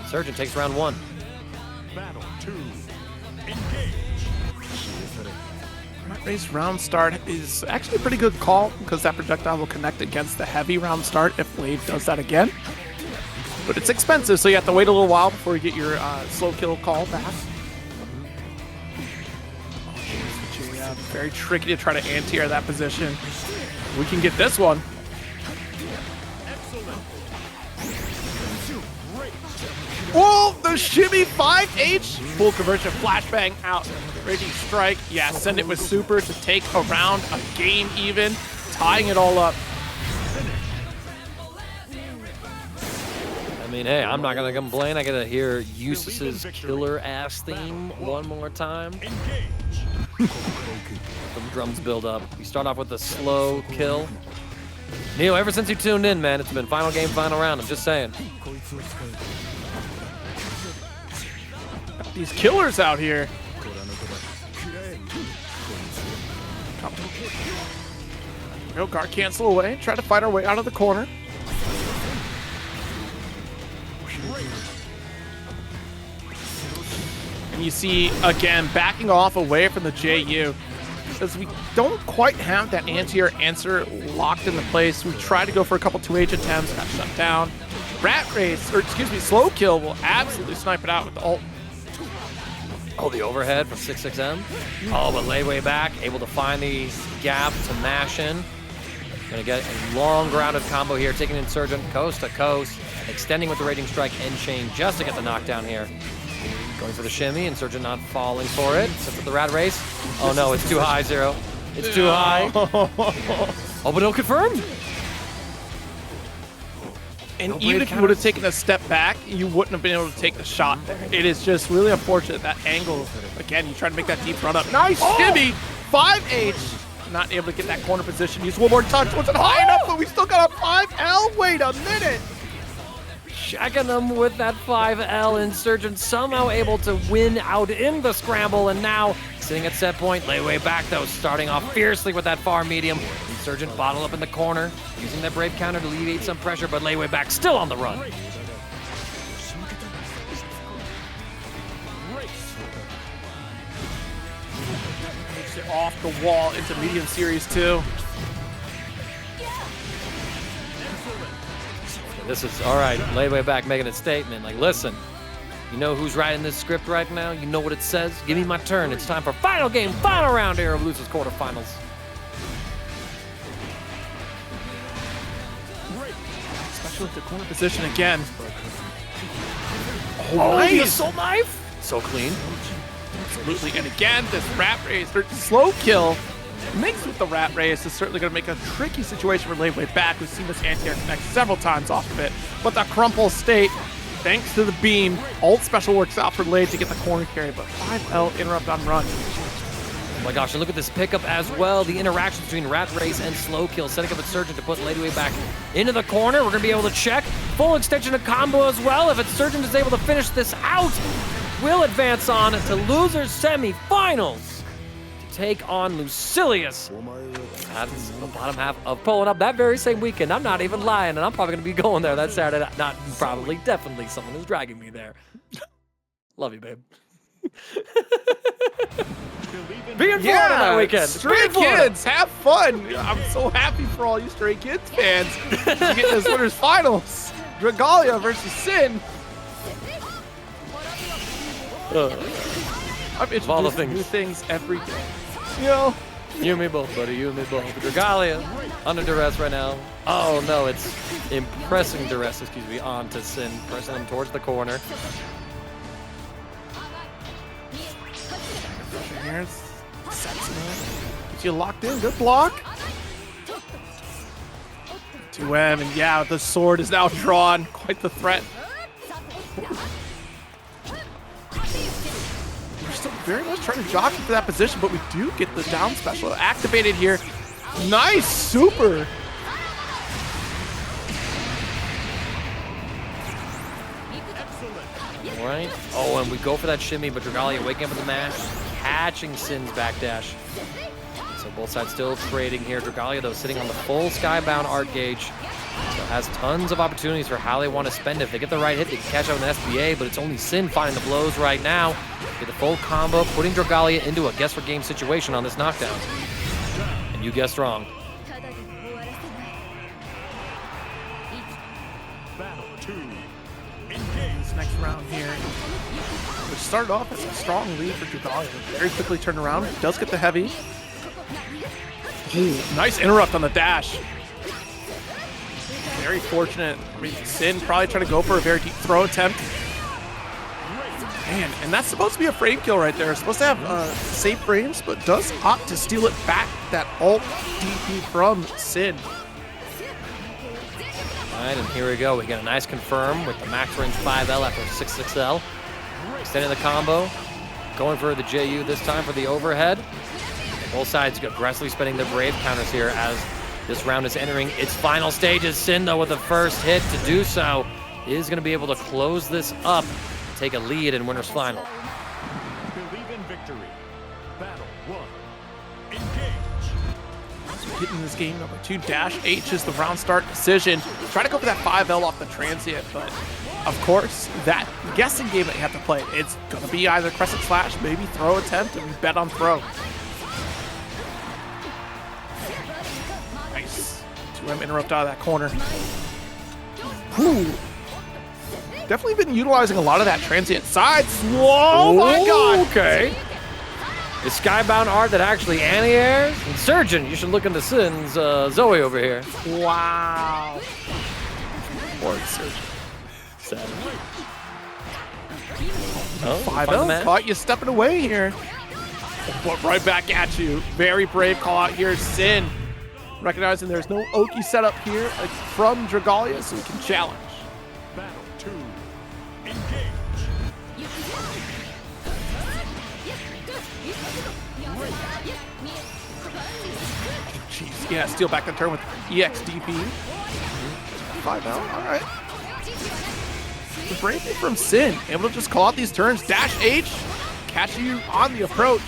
Insurgent takes round 1. Battle 2. Engage. Race round start is actually a pretty good call because that projectile will connect against the heavy round start if Lade does that again. But it's expensive, so you have to wait a little while before you get your slow kill call back. Yeah, very tricky to try to anti-air that position. We can get this one. Whoa, the shimmy 5H. Full conversion, flashbang out. Raging strike. Yeah, send it with super to take around a game even. tying it all up. I mean, hey, I'm not gonna complain. I gotta hear Eustace's killer-ass theme one more time. The drums build up. We start off with a slow kill. Neil, ever since you tuned in, man, it's been final game, final round. I'm just saying. These killers out here. Go guard cancel away. Try to fight our way out of the corner. And you see, again, backing off away from the JU. Because we don't quite have that anti-air answer locked into place. We tried to go for a couple 2H attempts, got shut down. Rat Race, or excuse me, Slow Kill will absolutely snipe it out with the ult. Oh, the overhead from 66M. Oh, but Ladewaybac able to find the gap to mash in. Gonna get a long grounded combo here, taking Insurgent coast to coast, extending with the Raging Strike end chain just to get the knockdown here. Going for the shimmy, Insurgent not falling for it. Sets up the rat race. Oh no, it's too high, Zero. It's too high. Oh, but it'll confirm. And No even blade if you would have counters. taken a step back, you wouldn't have been able to take the shot there. It is just really unfortunate that angle. Again, you try to make that deep run up. Nice shimmy, 5H. Not able to get that corner position. Use one more touch. Wasn't high enough, but we still got a 5L. Wait a minute. Checking them with that 5L. Insurgent somehow able to win out in the scramble, and now sitting at set point. Ladewaybac though, starting off fiercely with that far medium. Insurgent bottle up in the corner, using that brave counter to alleviate some pressure, but Ladewaybac still on the run. Takes it off the wall into medium series 2. This is, all right, Ladewaybac making a statement. Like, listen, you know who's writing this script right now? You know what it says? Give me my turn. It's time for final game, final round here of Luce's quarterfinals. Especially with the corner position again. Oh, the nice. assault knife. So clean. Absolutely. And again, this rat race, or slow kill, mixed with the rat race is certainly going to make a tricky situation for Ladewaybac. We've seen this anti-air connect several times off of it. But the crumple state, thanks to the beam, ult special works out for Lade to get the corner carry, but 5L interrupt on run. Oh my gosh, and look at this pickup as well. The interactions between Rat Race and Slow Kill, setting up Insurgent to put Ladewaybac into the corner. We're going to be able to check. Full extension of combo as well. If Insurgent is able to finish this out, we'll advance on to losers semifinals to take on Lucilius. That's the bottom half of pulling up that very same weekend. I'm not even lying, and I'm probably going to be going there that Saturday night. Not probably, definitely someone is dragging me there. Love you, babe. Be in Florida that weekend. Stray Kids, have fun. I'm so happy for all you Stray Kids fans to get this winners finals. Dragalia versus Synn. I'm introducing new things every day. You know? You and me both, buddy. You and me both. Dragalia under duress right now. Oh no, it's impressing duress, excuse me, onto Synn, pressing him towards the corner. Here's Sentinel. Gets you locked in. Good block. 2M, and yeah, the sword is now drawn. Quite the threat. We're still very much trying to jockey for that position, but we do get the down special activated here. Nice super. All right. Oh, and we go for that shimmy, but Dragalia waking up with the mash, catching Synn's backdash. So both sides still trading here. Dragalia, though, sitting on the full skybound art gauge. So has tons of opportunities for how they want to spend it. If they get the right hit, they can catch out an SBA, but it's only Synn finding the blows right now. Get the full combo, putting Dragalia into a guess for game situation on this knockdown. And you guessed wrong. Battle 2. This next round here, which started off as a strong lead for Dragalia, very quickly turned around. Does get the heavy. Ooh, nice interrupt on the dash. Very fortunate. I mean, Synn probably trying to go for a very deep throw attempt. Man, and that's supposed to be a frame kill right there. It's supposed to have safe frames, but does opt to steal it back. That ult DP from Synn. All right, and here we go. We get a nice confirm with the max range 5L after 6-6L. Extending the combo. Going for the JU this time for the overhead. Both sides aggressively spending their brave counters here as this round is entering its final stages. Synn, though, with the first hit to do so, is going to be able to close this up, take a lead in winner's final. Believe in victory. Battle 1. Engage. Getting this game number 2. Dash H is the round start decision. Try to go for that 5L off the transient, but of course, that guessing game that you have to play, it's going to be either crescent slash, maybe throw attempt, and you bet on throw. Nice. 2M interrupt out of that corner. Whew. Definitely been utilizing a lot of that transient side. Whoa, my God. Okay. The Skybound art that actually anti-airs. Insurgent, you should look into Synn's Zooey over here. Wow. Poor Insurgent. Sad. Oh, 5L caught you stepping away here. But right back at you. Very brave call out here. Synn recognizing there's no Oki setup here from Dragalia, so he can challenge. Battle 2. Engage. Jeez, yeah, steal back the turn with EXDP. 5L, all right. The brave thing from Synn, able to just call out these turns. Dash H, catch you on the approach.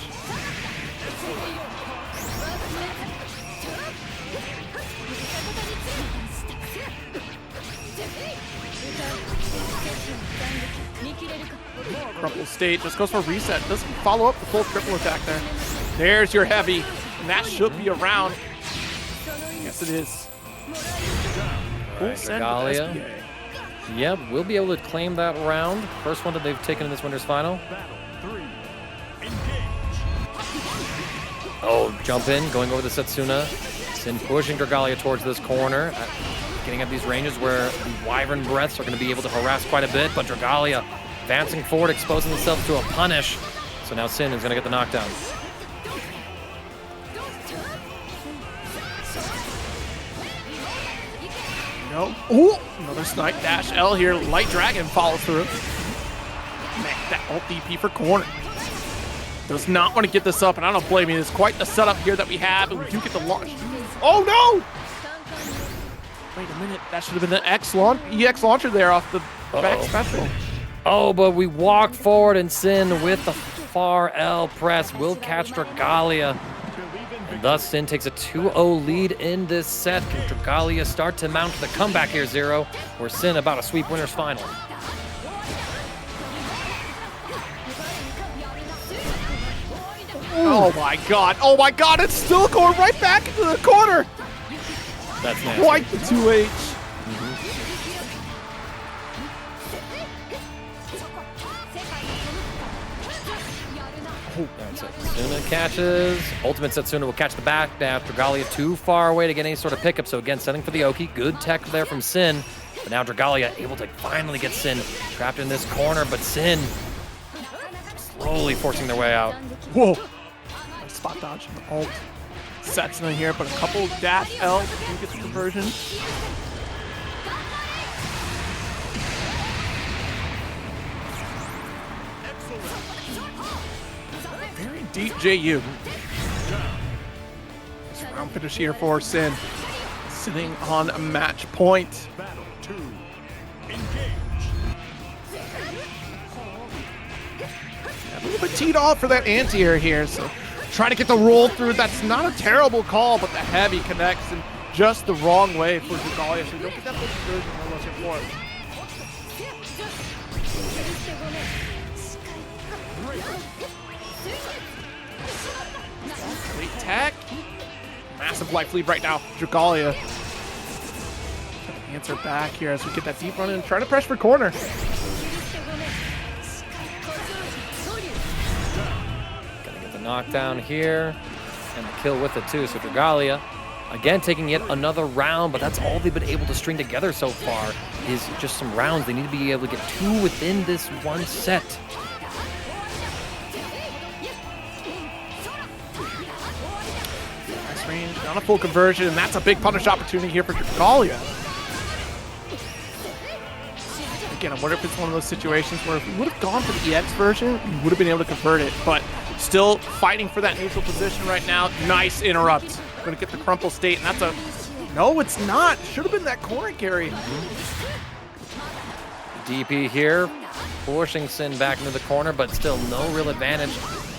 Crumple state, just goes for reset. Doesn't follow up the full triple attack there. There's your heavy, and that should be around. Yes, it is. Right, Dragalia. Yep, we'll be able to claim that round. First one that they've taken in this winner's final. Battle 3. Engage. Oh, jump in, going over the Setsuna. Synn pushing Dragalia towards this corner. Getting at these ranges where the Wyvern Breaths are going to be able to harass quite a bit, but Dragalia advancing forward, exposing himself to a punish. So now Synn is going to get the knockdown. No. Ooh, another snipe dash L here. Light Dragon follows through. Man, that ult DP for corner. Does not want to get this up, and I don't blame you. It's quite the setup here that we have, and we do get the launch. Oh no! Wait a minute, that should have been the EX launcher there off the back special. Oh, but we walk forward, and Synn with the far L press will catch Dragalia. And thus, Synn takes a 2-0 lead in this set. Can Dragalia start to mount the comeback here, Zero? Or Synn about to sweep winner's final? Oh my god, it's still going right back into the corner. That's nasty. Quite the 2H. Setsuna catches. Ultimate Setsuna will catch the back. Now Dragalia too far away to get any sort of pickup. So again, setting for the Oki. Good tech there from Synn. But now Dragalia able to finally get Synn trapped in this corner. But Synn slowly forcing their way out. Whoa. Nice spot dodge from the ult. Setsuna here, but a couple dash L to get the conversion. Very deep JU. This round finish here for Synn. Sitting on a match point. Battle 2. Engage. A little bit teed off for that anti-air here, so trying to get the roll through. That's not a terrible call, but the heavy connects in just the wrong way for Dragalia, so you don't get that full conversion we're looking for. Late tech. Massive life lead right now. Dragalia. Answer back here as we get that deep run in. Trying to press for corner. Gonna get the knockdown here. And the kill with it too. So Dragalia, again, taking yet another round, but that's all they've been able to string together so far is just some rounds. They need to be able to get 2 within this one set. range, not a full conversion, and that's a big punish opportunity here for Dragalia. Again, I wonder if it's one of those situations where if we would have gone for the EX version, we would have been able to convert it, but still fighting for that neutral position right now. Nice interrupt. Gonna get the crumple state, and that's a... No, it's not. Should have been that corner carry. DP here, pushing Synn back into the corner, but still no real advantage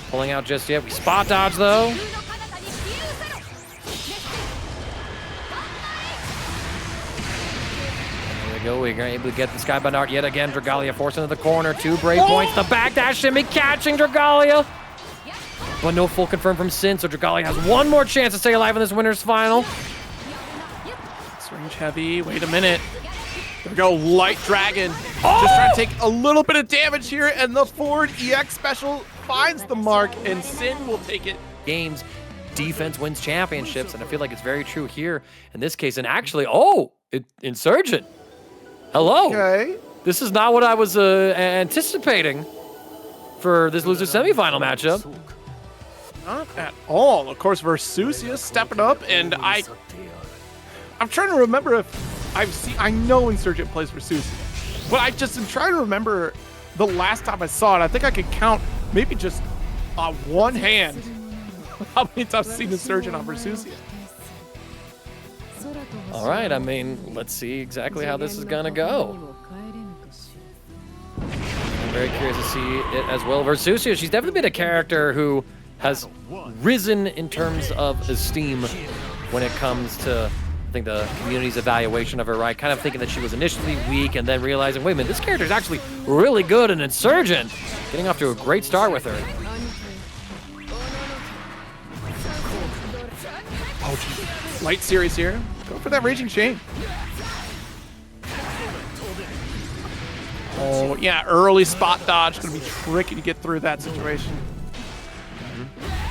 pulling out just yet. We spot dodge, though. There we go. We're able to get the Skybound Art yet again. Dragalia forced into the corner. 2 brave points. The backdash shimmy catching Dragalia. But no full confirm from Synn, so Dragalia has one more chance to stay alive in this winner's final. It's range heavy. Wait a minute. There we go. Light Dragon. Just trying to take a little bit of damage here, and the forward EX special finds the mark, and Synn will take it. Games, defense wins championships, and I feel like it's very true here in this case. And actually, Insurgent. Hello. Okay. This is not what I was anticipating for this loser semifinal matchup. Not at all. Of course, Lucilius stepping up, and I'm trying to remember if I know Insurgent plays Lucilius, but I just am trying to remember the last time I saw it. I think I could count maybe just on one hand how many times I've seen Insurgent on Lucilius. All right, I mean, let's see exactly how this is gonna go. I'm very curious to see it as well. Lucilius, she's definitely been a character who has risen in terms of esteem when it comes to, I think, the community's evaluation of her, right? Kind of thinking that she was initially weak and then realizing, wait a minute, this character is actually really good and Insurgent. Getting off to a great start with her. Oh, geez. Light series here. Go for that Raging Chain. Oh, yeah, early spot dodge. Gonna be tricky to get through that situation.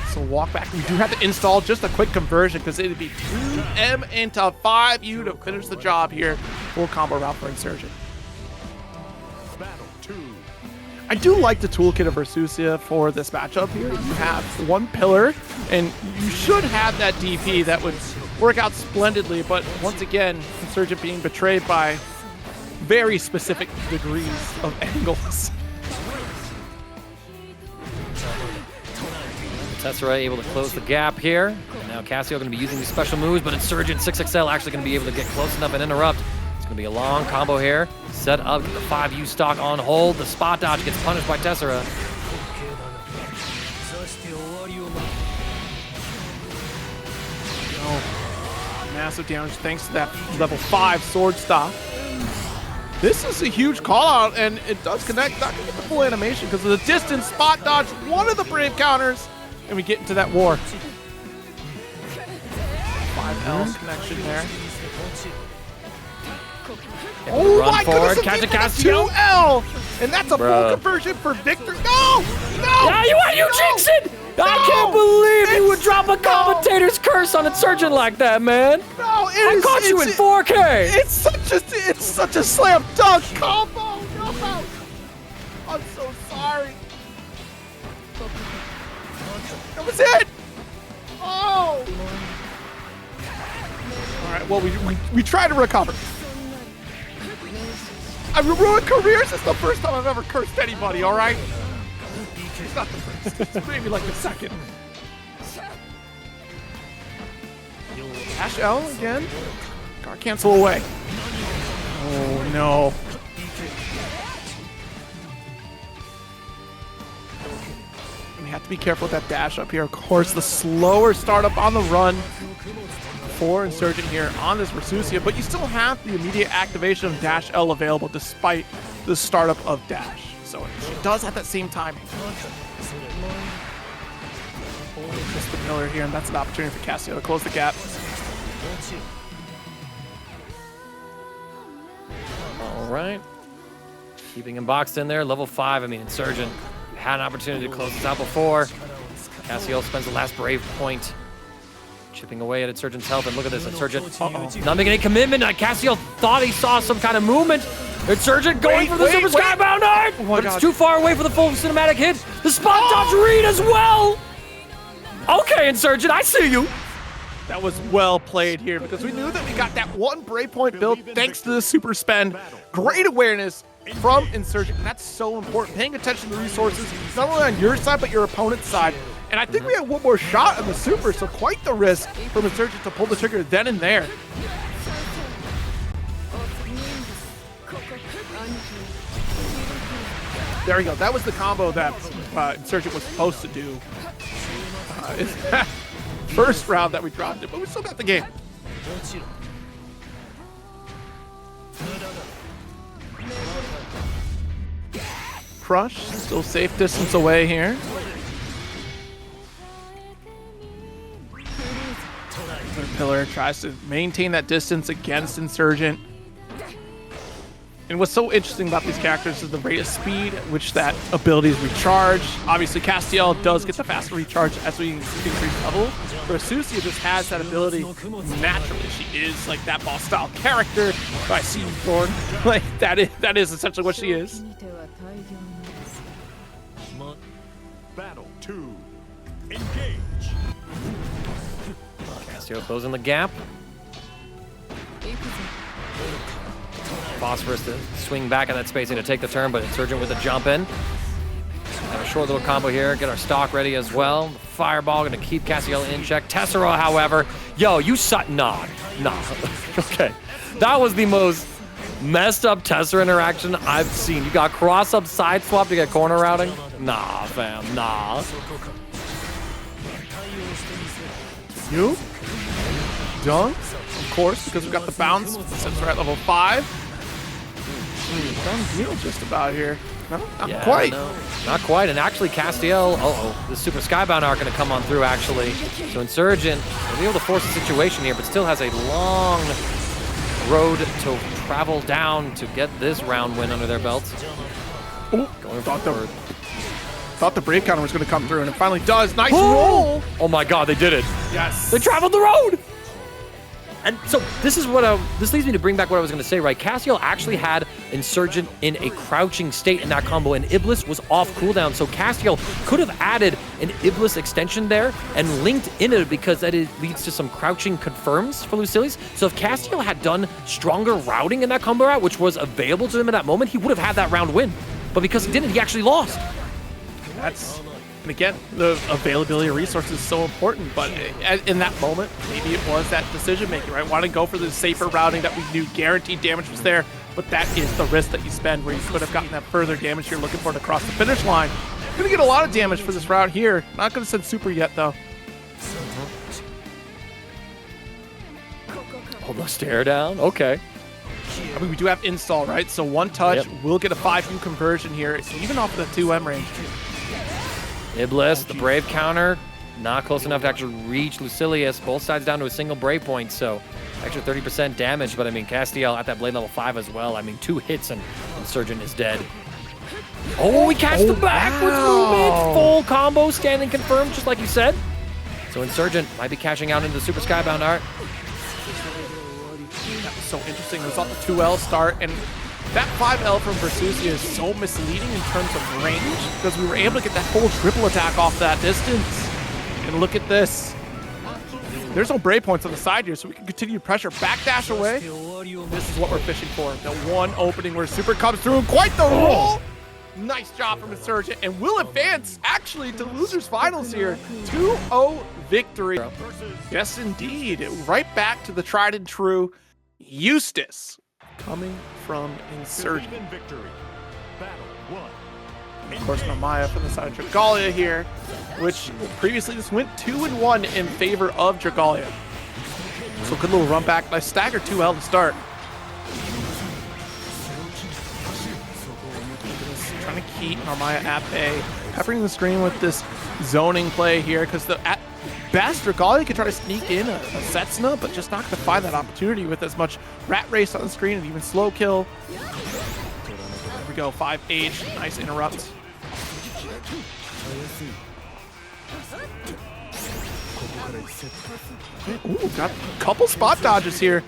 So walk back. We do have to install just a quick conversion because it'd be 2M into 5U to finish the job here. Full combo route for Insurgent. Battle 2. I do like the toolkit of Lucilius for this matchup here. You have one pillar, and you should have that DP that would work out splendidly, but once again, Insurgent being betrayed by very specific degrees of angles. Tessera able to close the gap here. And now Castiel going to be using these special moves, but Insurgent 6XL actually going to be able to get close enough and interrupt. It's going to be a long combo here. Set up, get the 5U stock on hold. The spot dodge gets punished by Tessera. Oh, massive damage thanks to that level 5 sword stock. This is a huge call out, and it does connect. Not going to get the full animation because of the distance. Spot dodge, one of the brave counters. And we get into that war. 5L connection there. Oh my goodness, catch a Castiel. 2L! And that's a full conversion for Victor. No! No! Yeah, you jinxed it! No! I can't believe you would drop a commentator's curse on Insurgent like that, man. No, I caught you in 4K. It's such a slam dunk combo. No! I'm so sorry. That was it! Oh! Alright, well, we try to recover. I've ruined careers. It's the first time I've ever cursed anybody, alright? It's not the first. It's maybe like the second. Dash L again. Guard cancel away. Oh, no. Have to be careful with that dash up here. Of course, the slower startup on the run for Insurgent here on this Lucilius, but you still have the immediate activation of Dash L available despite the startup of Dash. So she does have that same timing. Just the pillar here, and that's an opportunity for Castiel to close the gap. All right. Keeping him boxed in there. Level 5, I mean, Insurgent had an opportunity to close this out before. Castiel spends the last brave point chipping away at Insurgent's health, and look at this, Insurgent not making any commitment. Castiel thought he saw some kind of movement. Insurgent going for the Super Skybound Art, but it's too far away for the full cinematic hit. The spot dodge read as well. Okay, Insurgent, I see you. That was well played here because we knew that we got that one breakpoint build thanks to the super spend. Great awareness from Insurgent, and that's so important. Paying attention to the resources, not only on your side, but your opponent's side. And I think we had one more shot on the super, so quite the risk from Insurgent to pull the trigger then and there. There we go. That was the combo that Insurgent was supposed to do. It's that first round that we dropped it, but we still got the game. Crush, still safe distance away here. Pillar tries to maintain that distance against Insurgent. And what's so interesting about these characters is the rate of speed at which that ability is recharged. Obviously, Castiel does get the faster recharge as we increase level. But Zooey just has that ability naturally. She is like that boss style character. I see you, Thorn. Like that is essentially what she is. Battle 2. Engage. Castiel closing the gap. Phosphorus to swing back in that spacing to take the turn, but Insurgent with a jump in. Have a short little combo here, get our stock ready as well. Fireball gonna keep Castiel in check. Tessera, however, yo, you suck. Nah. Okay. That was the most messed up Tessera interaction I've seen. You got cross up side swap to get corner routing? Nah, fam, nah. You? Dunk? Of course, because we got the bounce since we're at level 5. Done deal just about here. No, not quite. No, not quite. And actually, Castiel, the Super Skybound arc going to come on through, actually. So Insurgent will be able to force the situation here, but still has a long road to travel down to get this round win under their belts. Ooh, thought the brave counter was going to come through, and it finally does. Nice roll! Oh my god, they did it. Yes. They traveled the road! And so this is what this leads me to bring back what I was going to say, right? Castiel actually had Insurgent in a crouching state in that combo, and Iblis was off cooldown. So Castiel could have added an Iblis extension there and linked in it because that leads to some crouching confirms for Lucilius. So if Castiel had done stronger routing in that combo route, which was available to him in that moment, he would have had that round win. But because he didn't, he actually lost. And again, the availability of resources is so important, but in that moment, maybe it was that decision making, right? Want to go for the safer routing that we knew guaranteed damage was there, but that is the risk that you spend where you could have gotten that further damage you're looking for to cross the finish line. Gonna get a lot of damage for this route here. Not gonna send super yet though. Hold the stare down, okay. I mean, we do have install, right? So one touch, we'll get a 5U conversion here, even off the 2M range. Iblis, the Brave counter, not close enough to actually reach Lucilius. Both sides down to a single Brave point, so extra 30% damage. But I mean, Castiel at that blade level 5 as well. I mean, 2 hits and Insurgent is dead. Oh, we catch the backwards movement. Full combo, standing confirmed, just like you said. So Insurgent might be cashing out into the Super Skybound art. That was so interesting. We saw the 2L start, and that 5L from Versusia is so misleading in terms of range because we were able to get that whole triple attack off that distance. And look at this. There's no break points on the side here, so we can continue pressure. Backdash away. This is what we're fishing for. The one opening where super comes through. Quite the roll. Nice job from Insurgent, and will advance actually to losers finals here. 2-0 victory. Yes, indeed. Right back to the tried and true Eustace coming from Insurgent. And of course, Narmaya from the side of Dragalia here, which previously just went 2-1 in favor of Dragalia. So good little run back. Nice stagger 2L to start. Trying to keep Narmaya at bay. Peppering the screen with this zoning play here, because at best, Dragalia could try to sneak in a Setsuna, but just not going to find that opportunity with as much rat race on the screen and even slow kill. There we go, 5H, nice interrupt. Ooh, got a couple spot dodges here.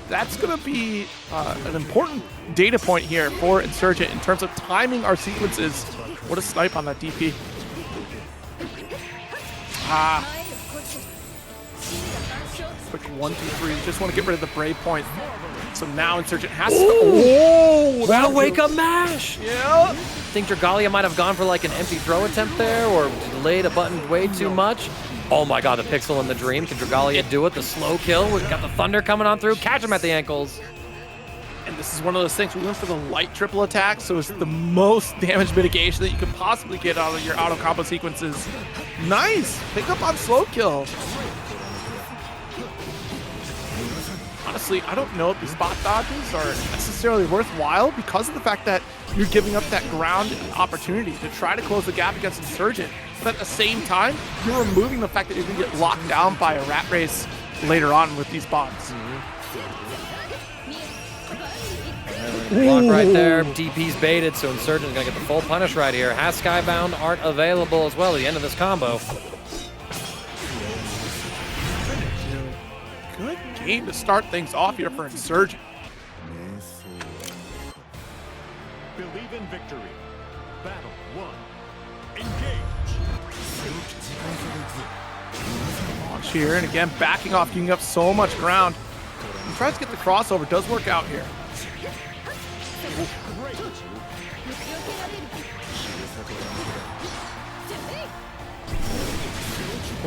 That's going to be an important data point here for Insurgent in terms of timing our sequences. What a snipe on that DP. quick 1-2-3. Just want to get rid of the Brave point. So now Insurgent has to... Oh! That'll wake up mash! Yeah! I think Dragalia might have gone for like an empty throw attempt there or delayed a button way too much. Oh my god, the pixel in the dream. Can Dragalia do it? The slow kill. We've got the thunder coming on through. Catch him at the ankles. And this is one of those things, we went for the light triple attack, so it's the most damage mitigation that you could possibly get out of your auto combo sequences. Nice! Pick up on slow kill. Honestly, I don't know if the spot dodges are necessarily worthwhile because of the fact that you're giving up that ground opportunity to try to close the gap against Insurgent. But at the same time, you're removing the fact that you're going to get locked down by a rat race later on with these bots. Block right there. DP's baited, so Insurgent's going to get the full punish right here. Has Skybound art available as well at the end of this combo. Good game to start things off here for Insurgent. Believe in victory. Battle 1. Engage. Launch here, and again, backing off, giving up so much ground. He tries to get the crossover, does work out here.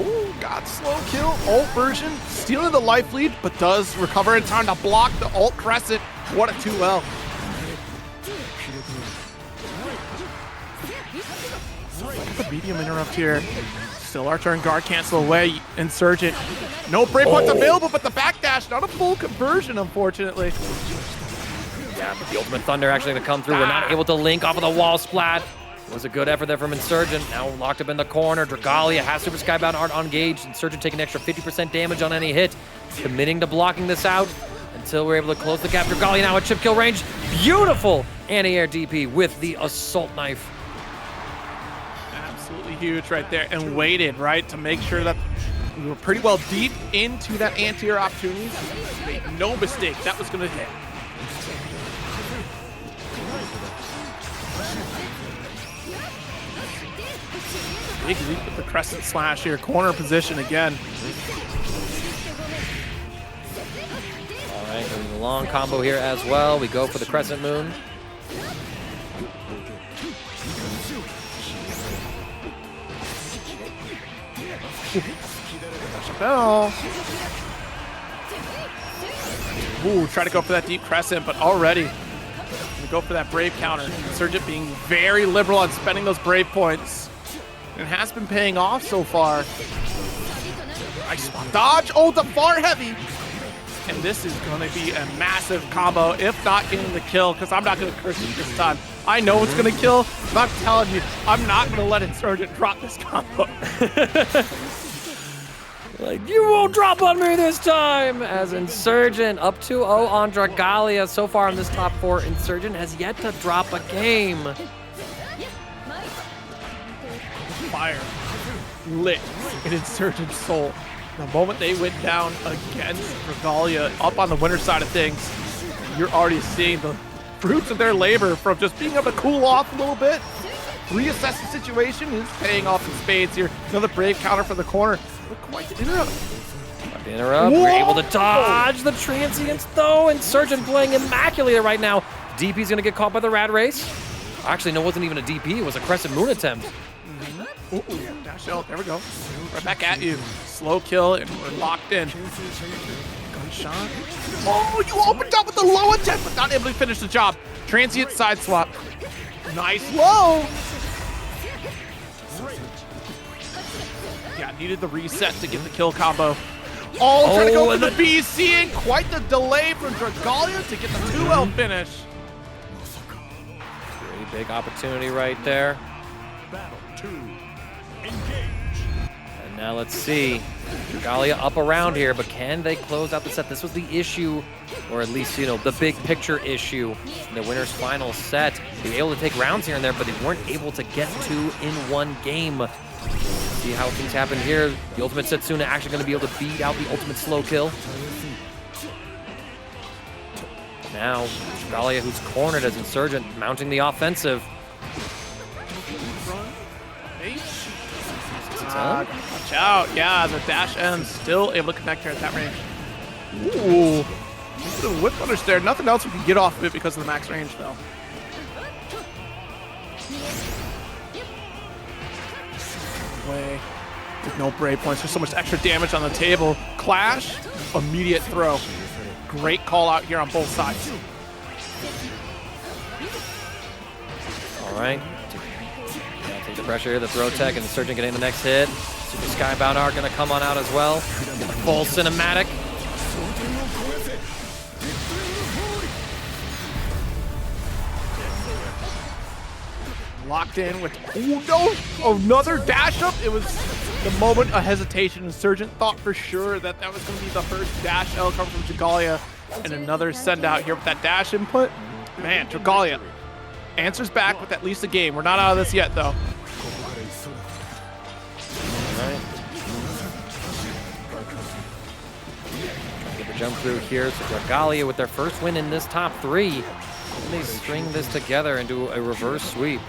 Oh, got slow kill, ult version, stealing the life lead, but does recover in time to block the ult crescent. What a 2L. The medium interrupt here. Still our turn, guard cancel away, Insurgent. No brave points available, but the backdash, not a full conversion, unfortunately. Yeah, but the Ultimate Thunder actually going to come through. We're not able to link off of the wall splat. It was a good effort there from Insurgent. Now locked up in the corner. Dragalia has Super Skybound art engaged. Insurgent taking an extra 50% damage on any hit. Committing to blocking this out until we're able to close the gap. Dragalia now at chip kill range. Beautiful anti-air DP with the assault knife. Absolutely huge right there, and waited, right, to make sure that we were pretty well deep into that anti-air opportunity. Made no mistake, that was going to hit. Big leap with the crescent slash here, corner position again. All right, doing the long combo here as well. We go for the crescent moon. Bell. Ooh, try to go for that deep crescent, but already gonna go for that brave counter. Insurgent being very liberal on spending those brave points. It has been paying off so far. Nice spot dodge. Oh, the far heavy. And this is going to be a massive combo, if not getting the kill, because I'm not going to curse you this time. I know it's going to kill, but I'm telling you, I'm not going to let Insurgent drop this combo. Like, you won't drop on me this time! As Insurgent up 2-0 on Dragalia. So far in this top 4, Insurgent has yet to drop a game. Fire lit in Insurgent's soul. The moment they went down against Dragalia up on the winner side of things, you're already seeing the fruits of their labor from just being able to cool off a little bit. Reassess the situation is paying off in spades here. Another brave counter for the corner. But quite the interrupt. The interrupt. We're able to dodge the transients though. Insurgent playing immaculate right now. DP's gonna get caught by the rat race. Actually, no, it wasn't even a DP. It was a crescent moon attempt. Ooh, dash out. There we go. Right back at you. Slow kill, and we're locked in. Gunshot. Oh, you opened up with the low attempt, but not able to finish the job. Transient side swap. Nice low. Yeah, needed the reset to get the kill combo. Oh, trying to go for the BC, and quite the delay from Dragalia to get the 2L finish. Pretty big opportunity right there. Battle 2. Engage. And now let's see. Dragalia up around here, but can they close out the set? This was the issue, or at least, you know, the big picture issue in the winner's final set. They were able to take rounds here and there, but they weren't able to get 2 in one game. See how things happen here. The ultimate Setsuna actually going to be able to beat out the ultimate slow kill. Now, Dragalia, who's cornered as Insurgent, mounting the offensive. Watch out. Yeah, the dash M still able to connect here at that range. Ooh. The whip punish there. Nothing else we can get off of it because of the max range, though. Way. With no brave points. There's so much extra damage on the table. Clash. Immediate throw. Great call out here on both sides. All right. Take the pressure here. The throw tech and Insurgent getting the next hit. Super Skybound are going to come on out as well. Get the full cinematic. Locked in with, oh no, another dash up. It was the moment of hesitation. Insurgent thought for sure that that was going to be the first dash L coming from Dragalia, and another send out here with that dash input. Man, Dragalia answers back with at least a game. We're not out of this yet, though. Right. Trying to get the jump through here. So Dragalia with their first win in this top 3. And they string this together and do a reverse sweep.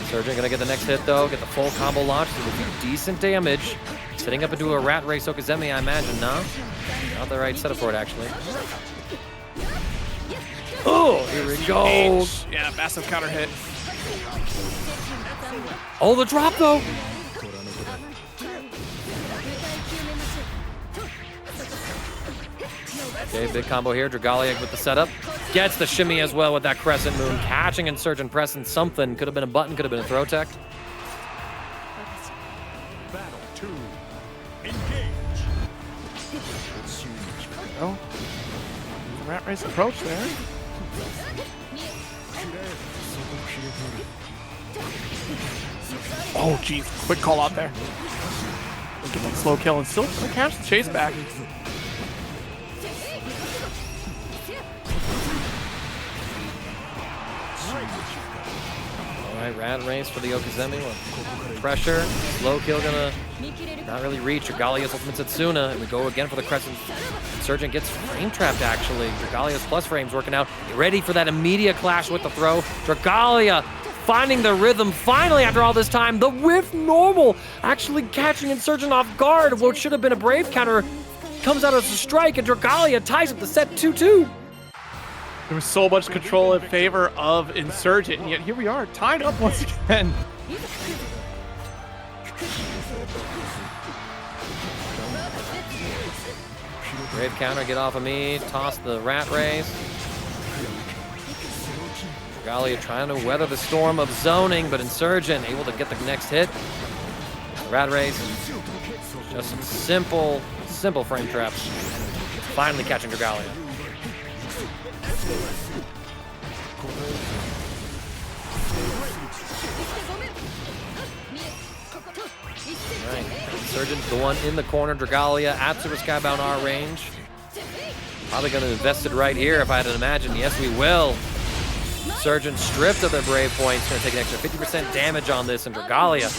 Insurgent gonna get the next hit though, get the full combo launch, so it'll do decent damage. Setting up into a rat race Okazemi, I imagine, no? Not the right setup for it, actually. Oh, here we go. Yeah, massive counter hit. Oh, the drop though. Okay, big combo here. Dragalia with the setup. Gets the shimmy as well with that crescent moon. Catching Insurgent, pressing something. Could have been a button, could have been a throw tech. Battle 2. Engage. Oh, the rat race approach there. Oh, geez, quick call out there. Get that slow kill and still catch the chase back. Alright, rat race for the Okazemi. Pressure, slow kill gonna not really reach. Dragalia's ultimate Setsuna, and we go again for the crescent. Insurgent gets frame trapped actually. Dragalia's plus frames working out. Ready for that immediate clash with the throw. Dragalia finding the rhythm finally after all this time. The whiff normal actually catching Insurgent off guard. What should have been a brave counter comes out as a strike, and Dragalia ties up the set 2-2. There was so much control in favor of Insurgent, and yet here we are, tied up once again. Brave counter, get off of me, toss the rat race. Dragalia trying to weather the storm of zoning, but Insurgent able to get the next hit. Rat race, just some simple frame traps. Finally catching Dragalia. Right, Insurgent, the one in the corner. Dragalia at Super Skybound R range. Probably going to invest it right here if I had to imagine. Yes, we will. Insurgent stripped of their brave points. Going to take an extra 50% damage on this, and Dragalia,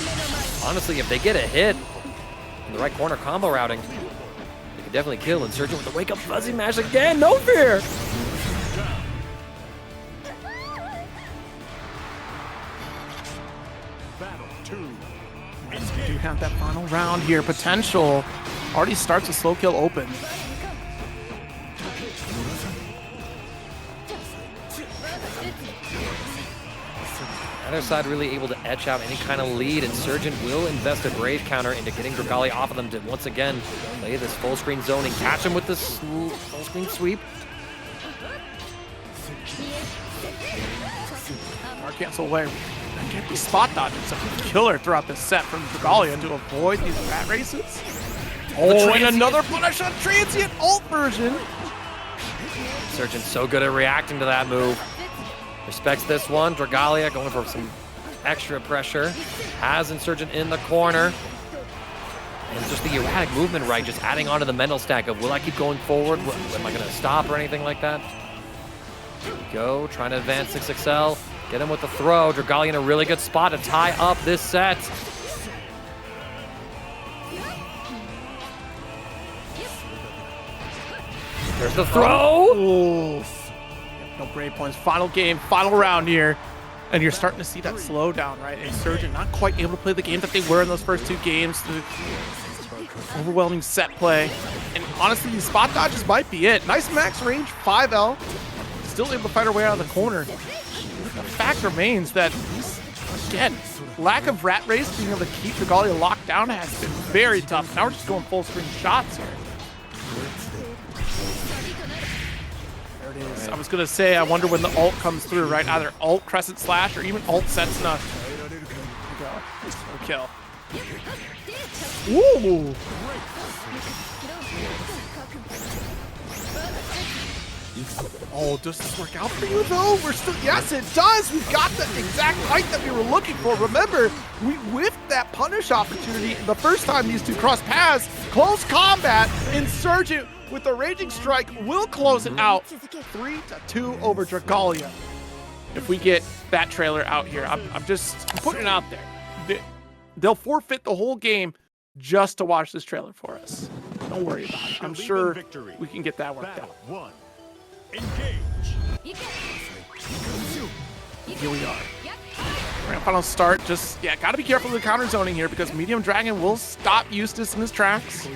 honestly, if they get a hit in the right corner combo routing, they could definitely kill Insurgent with the wake up fuzzy mash again. No fear. Battle 2. We do have that final round here. Potential already starts a slow kill open. Other side really able to etch out any kind of lead. Insurgent will invest a brave counter into getting Dragalia off of them to once again play this full screen zoning. Catch him with this full screen sweep. Our cancel away. Can't be spot dodging. It's a killer throughout this set from Dragalia to avoid these rat races. Oh, and another punish on transient ult version. Insurgent so good at reacting to that move. Respects this one. Dragalia going for some extra pressure. Has Insurgent in the corner. And just the erratic movement, right? Just adding on to the mental stack of, will I keep going forward? Am I going to stop or anything like that? Here we go. Trying to advance 6XL. Get him with the throw. Dragalia in a really good spot to tie up this set. There's the throw. Ooh. No brave points. Final game, final round here. And you're starting to see that slowdown, right? Insurgent not quite able to play the game that they were in those first two games. overwhelming set play. And honestly, these spot dodges might be it. Nice max range, 5L. Still able to fight our way out of the corner. The fact remains that, again, lack of rat race, being able to keep Dragalia locked down has been very tough. Now we're just going full screen shots here. There it is. I was going to say, I wonder when the ult comes through, right? Either ult crescent slash or even ult Setsuna. No kill. Ooh! Oh, does this work out for you though? We're still, yes it does! We've got the exact height that we were looking for. Remember, we whiffed that punish opportunity the first time these two crossed paths. Close combat, Insurgent with the Raging Strike will close it out. 3-2 over Dragalia. If we get that trailer out here, I'm putting it out there. They'll forfeit the whole game just to watch this trailer for us. Don't worry about it. I'm sure we can get that worked out. One. Engage. Here we are. Grand final start. Just, yeah, gotta be careful with the counter zoning here because Medium Dragon will stop Eustace in his tracks.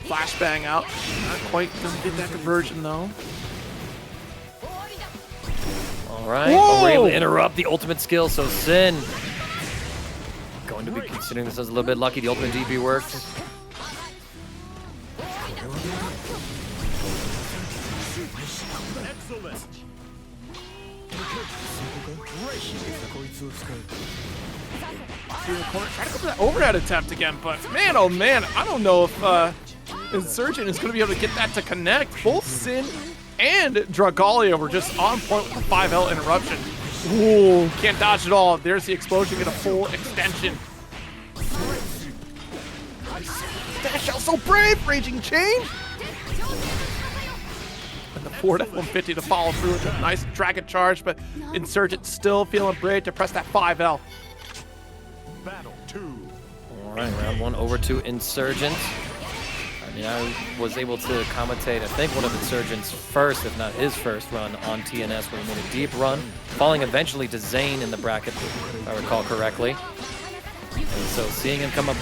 Flashbang out. Not quite gonna get that conversion though. All right, we're able to interrupt the ultimate skill, so Synn going to be considering this as a little bit lucky. The ultimate DP worked. Excellent. Try to go for that overhead attempt again, but man, oh man, I don't know if Insurgent is going to be able to get that to connect. Both Synn and Dragalia were just on point with the 5L interruption. Ooh, can't dodge at all. There's the explosion, get a full extension. Dash out so brave, Raging Chain. And the forward F-150 to follow through with a nice dragon charge, but Insurgent still feeling brave to press that 5L. Battle 2. All right, round one over to Insurgent. I mean, I was able to commentate, I think, one of Insurgent's first, if not his first run on TNS, where he made a deep run, falling eventually to Zane in the bracket, if I recall correctly. And so seeing him come up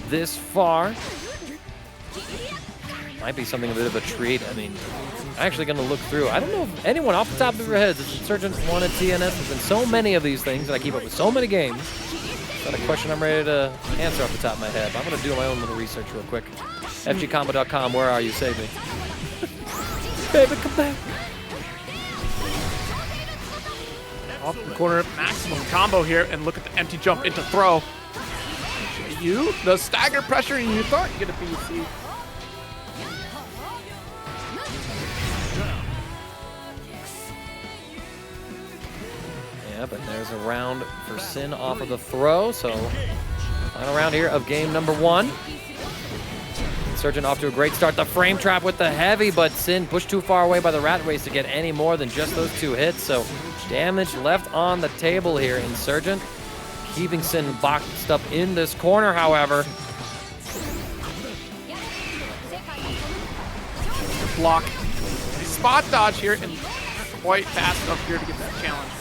this far might be something a bit of a treat. I mean, I'm actually going to look through. I don't know if anyone off the top of your heads, if Insurgent wanted TNS, there's been so many of these things, and I keep up with so many games. It's not a question I'm ready to answer off the top of my head, but I'm going to do my own little research real quick. FGCombo.com, where are you? Save me. Baby, come back. Off the corner, maximum combo here, and look at the empty jump into throw. You, the stagger pressure, and you thought you get a BC. Yeah, but there's a round for Synn off of the throw, so final round here of game number one. Insurgent off to a great start. The frame trap with the heavy, but Synn pushed too far away by the rat race to get any more than just those two hits, so damage left on the table here. Insurgent keeping Synn boxed up in this corner, however. Block. Spot dodge here, and quite fast enough here to get that challenge.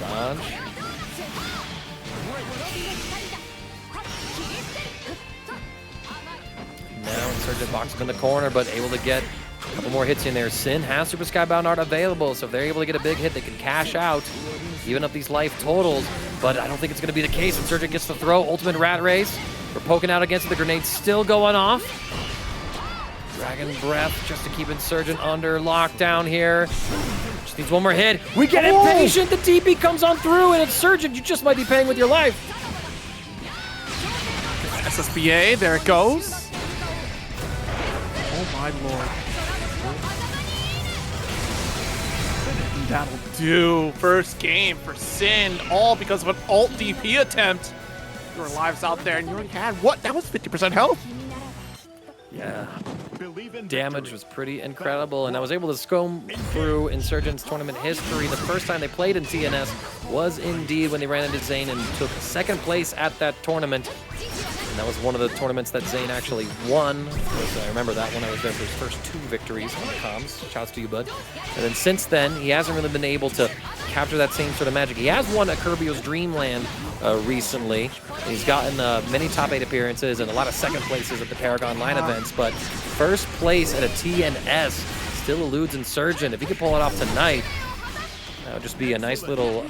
Dodge. Now Insurgent boxed in the corner, but able to get a couple more hits in there. Synn has Super Skybound Art available, so if they're able to get a big hit, they can cash out, even up these life totals. But I don't think it's going to be the case. Insurgent gets the throw, ultimate rat race. We're poking out against it. The grenade's still going off. Dragon Breath just to keep Insurgent under lockdown here. Just needs one more hit. We get impatient. The TP comes on through, and Insurgent, you just might be paying with your life. SSBA, there it goes. Oh my lord. That'll do. First game for Synn, all because of an alt DP attempt. Your lives out there, and you already had what? That was 50% health. Yeah. Damage was pretty incredible, and I was able to comb through Insurgent's tournament history. The first time they played in TNS was indeed when they ran into Zane and took second place at that tournament. And that was one of the tournaments that Zane actually won. I remember that one. I was there for his first 2 victories on the comms. Shouts to you, bud. And then since then, he hasn't really been able to capture that same sort of magic. He has won a Kirby's Dreamland recently. He's gotten many top 8 appearances and a lot of second places at the Paragon Line events, but first place at a TNS still eludes Insurgent. If he could pull it off tonight, that would just be a nice little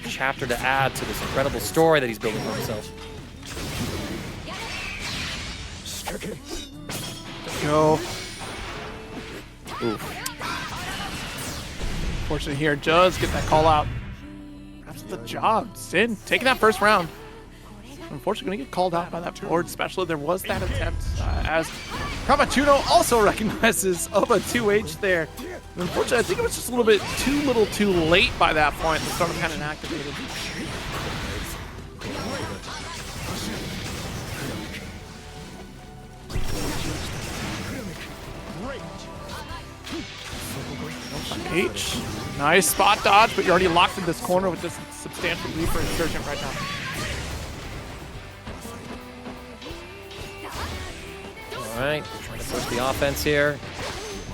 chapter to add to this incredible story that he's building for himself. Go. Oof. Fortunately here, does get that call out. That's the job. Synn taking that first round. Unfortunately, going to get called out by that board, especially there was that attempt as Cappuccino also recognizes a 2H there. Unfortunately, I think it was just a little bit too late by that point. The storm kind of activated. H. Nice spot dodge, but you're already locked in this corner with this substantial lead for Insurgent right now. All right, trying to push the offense here.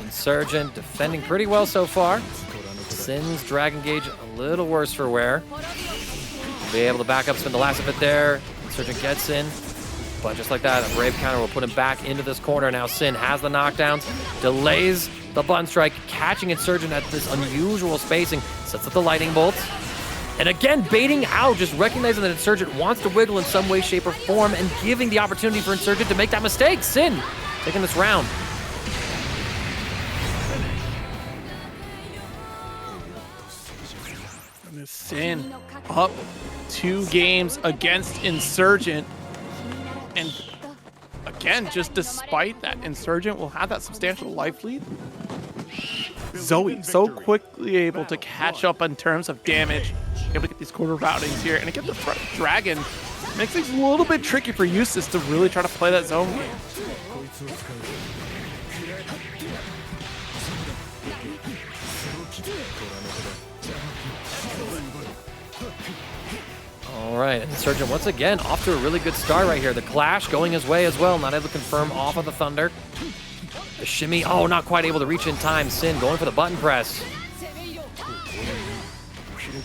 Insurgent defending pretty well so far. Synn's Dragon Gauge a little worse for wear. Be able to back up, spend the last of it there. Insurgent gets in, but just like that, a Brave counter will put him back into this corner. Now Synn has the knockdowns, delays the button strike, catching Insurgent at this unusual spacing, sets up the lightning bolts. And again, baiting out, just recognizing that Insurgent wants to wiggle in some way, shape, or form, and giving the opportunity for Insurgent to make that mistake. Synn taking this round. Synn up 2 games against Insurgent. And again, just despite that, Insurgent will have that substantial life lead. Zooey so quickly able to catch up in terms of damage, able to get these quarter routings here, and again, the Dragon makes things a little bit tricky for Eustace to really try to play that zone game. All right, Insurgent once again off to a really good start right here. The Clash going his way as well, not able to confirm off of the Thunder. The shimmy, oh, not quite able to reach in time. Synn going for the button press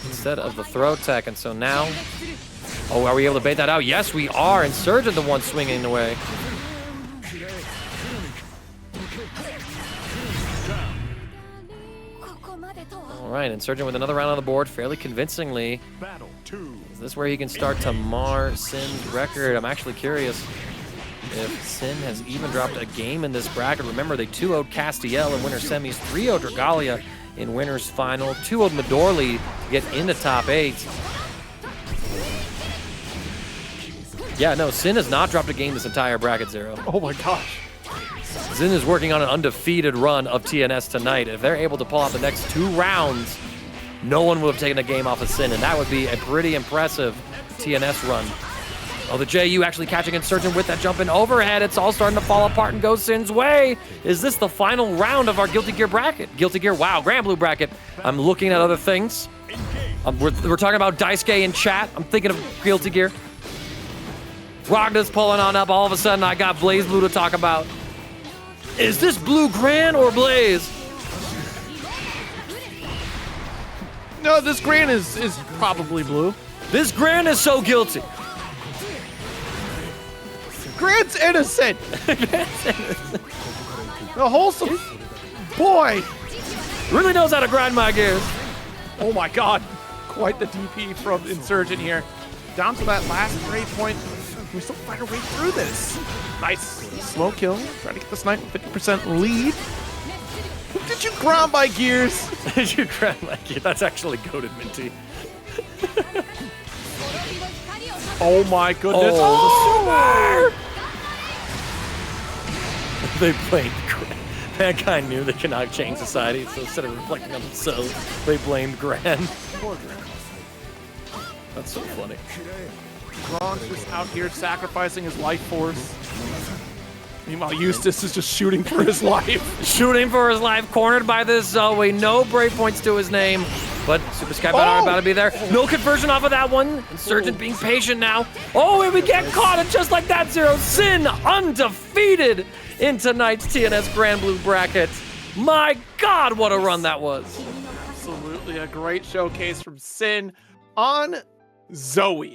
instead of the throw tech, and so now, oh, are we able to bait that out? Yes, we are. Insurgent the one swinging away. All right, Insurgent with another round on the board, fairly convincingly. Battle 2. Is this where he can start to mar Synn's record? I'm actually curious if Synn has even dropped a game in this bracket. Remember, they 2-0'd Castiel in winner's semis, 3-0'd Dragalia in winner's final, 2-0'd Midorli to get into top 8. Yeah, no, Synn has not dropped a game this entire bracket, Zero. Oh my gosh. Synn is working on an undefeated run of TNS tonight. If they're able to pull out the next 2 rounds, no one would have taken a game off of Synn, and that would be a pretty impressive TNS run. Oh, the JU actually catching Insurgent with that jump in overhead. It's all starting to fall apart and go Synn's way. Is this the final round of our Guilty Gear bracket? Guilty Gear, wow, Granblue bracket. I'm looking at other things. We're talking about Daisuke in chat. I'm thinking of Guilty Gear. Ragna's pulling on up. All of a sudden, I got Blaze Blue to talk about. Is this Blue Gran or Blaze? No, this Gran is probably blue. This Gran is so guilty. Gran's innocent. The wholesome boy Really knows how to grind my gears. Oh my god. Quite the DP from Insurgent here. Down to that last grade point. We still find our way through this. Nice slow kill. Trying to get this knight with 50% lead. Did you grind my gears? Did you grind my gears? That's actually goated, Minty. Oh my goodness. Oh, they played Gran. Mankind knew they cannot change society, so instead of reflecting on themselves, they blamed Gran. Poor Gran. That's so funny. Gron's just out here sacrificing his life force. Meanwhile, Eustace is just shooting for his life. Shooting for his life, cornered by this Zooey. No break points to his name. but Super Skybound about to be there. No conversion off of that one. Insurgent being patient now. Oh, and we get caught, and just like that, Zero, Synn undefeated in tonight's TNS Granblue bracket. My God, what a run that was. Absolutely a great showcase from Synn on Zooey.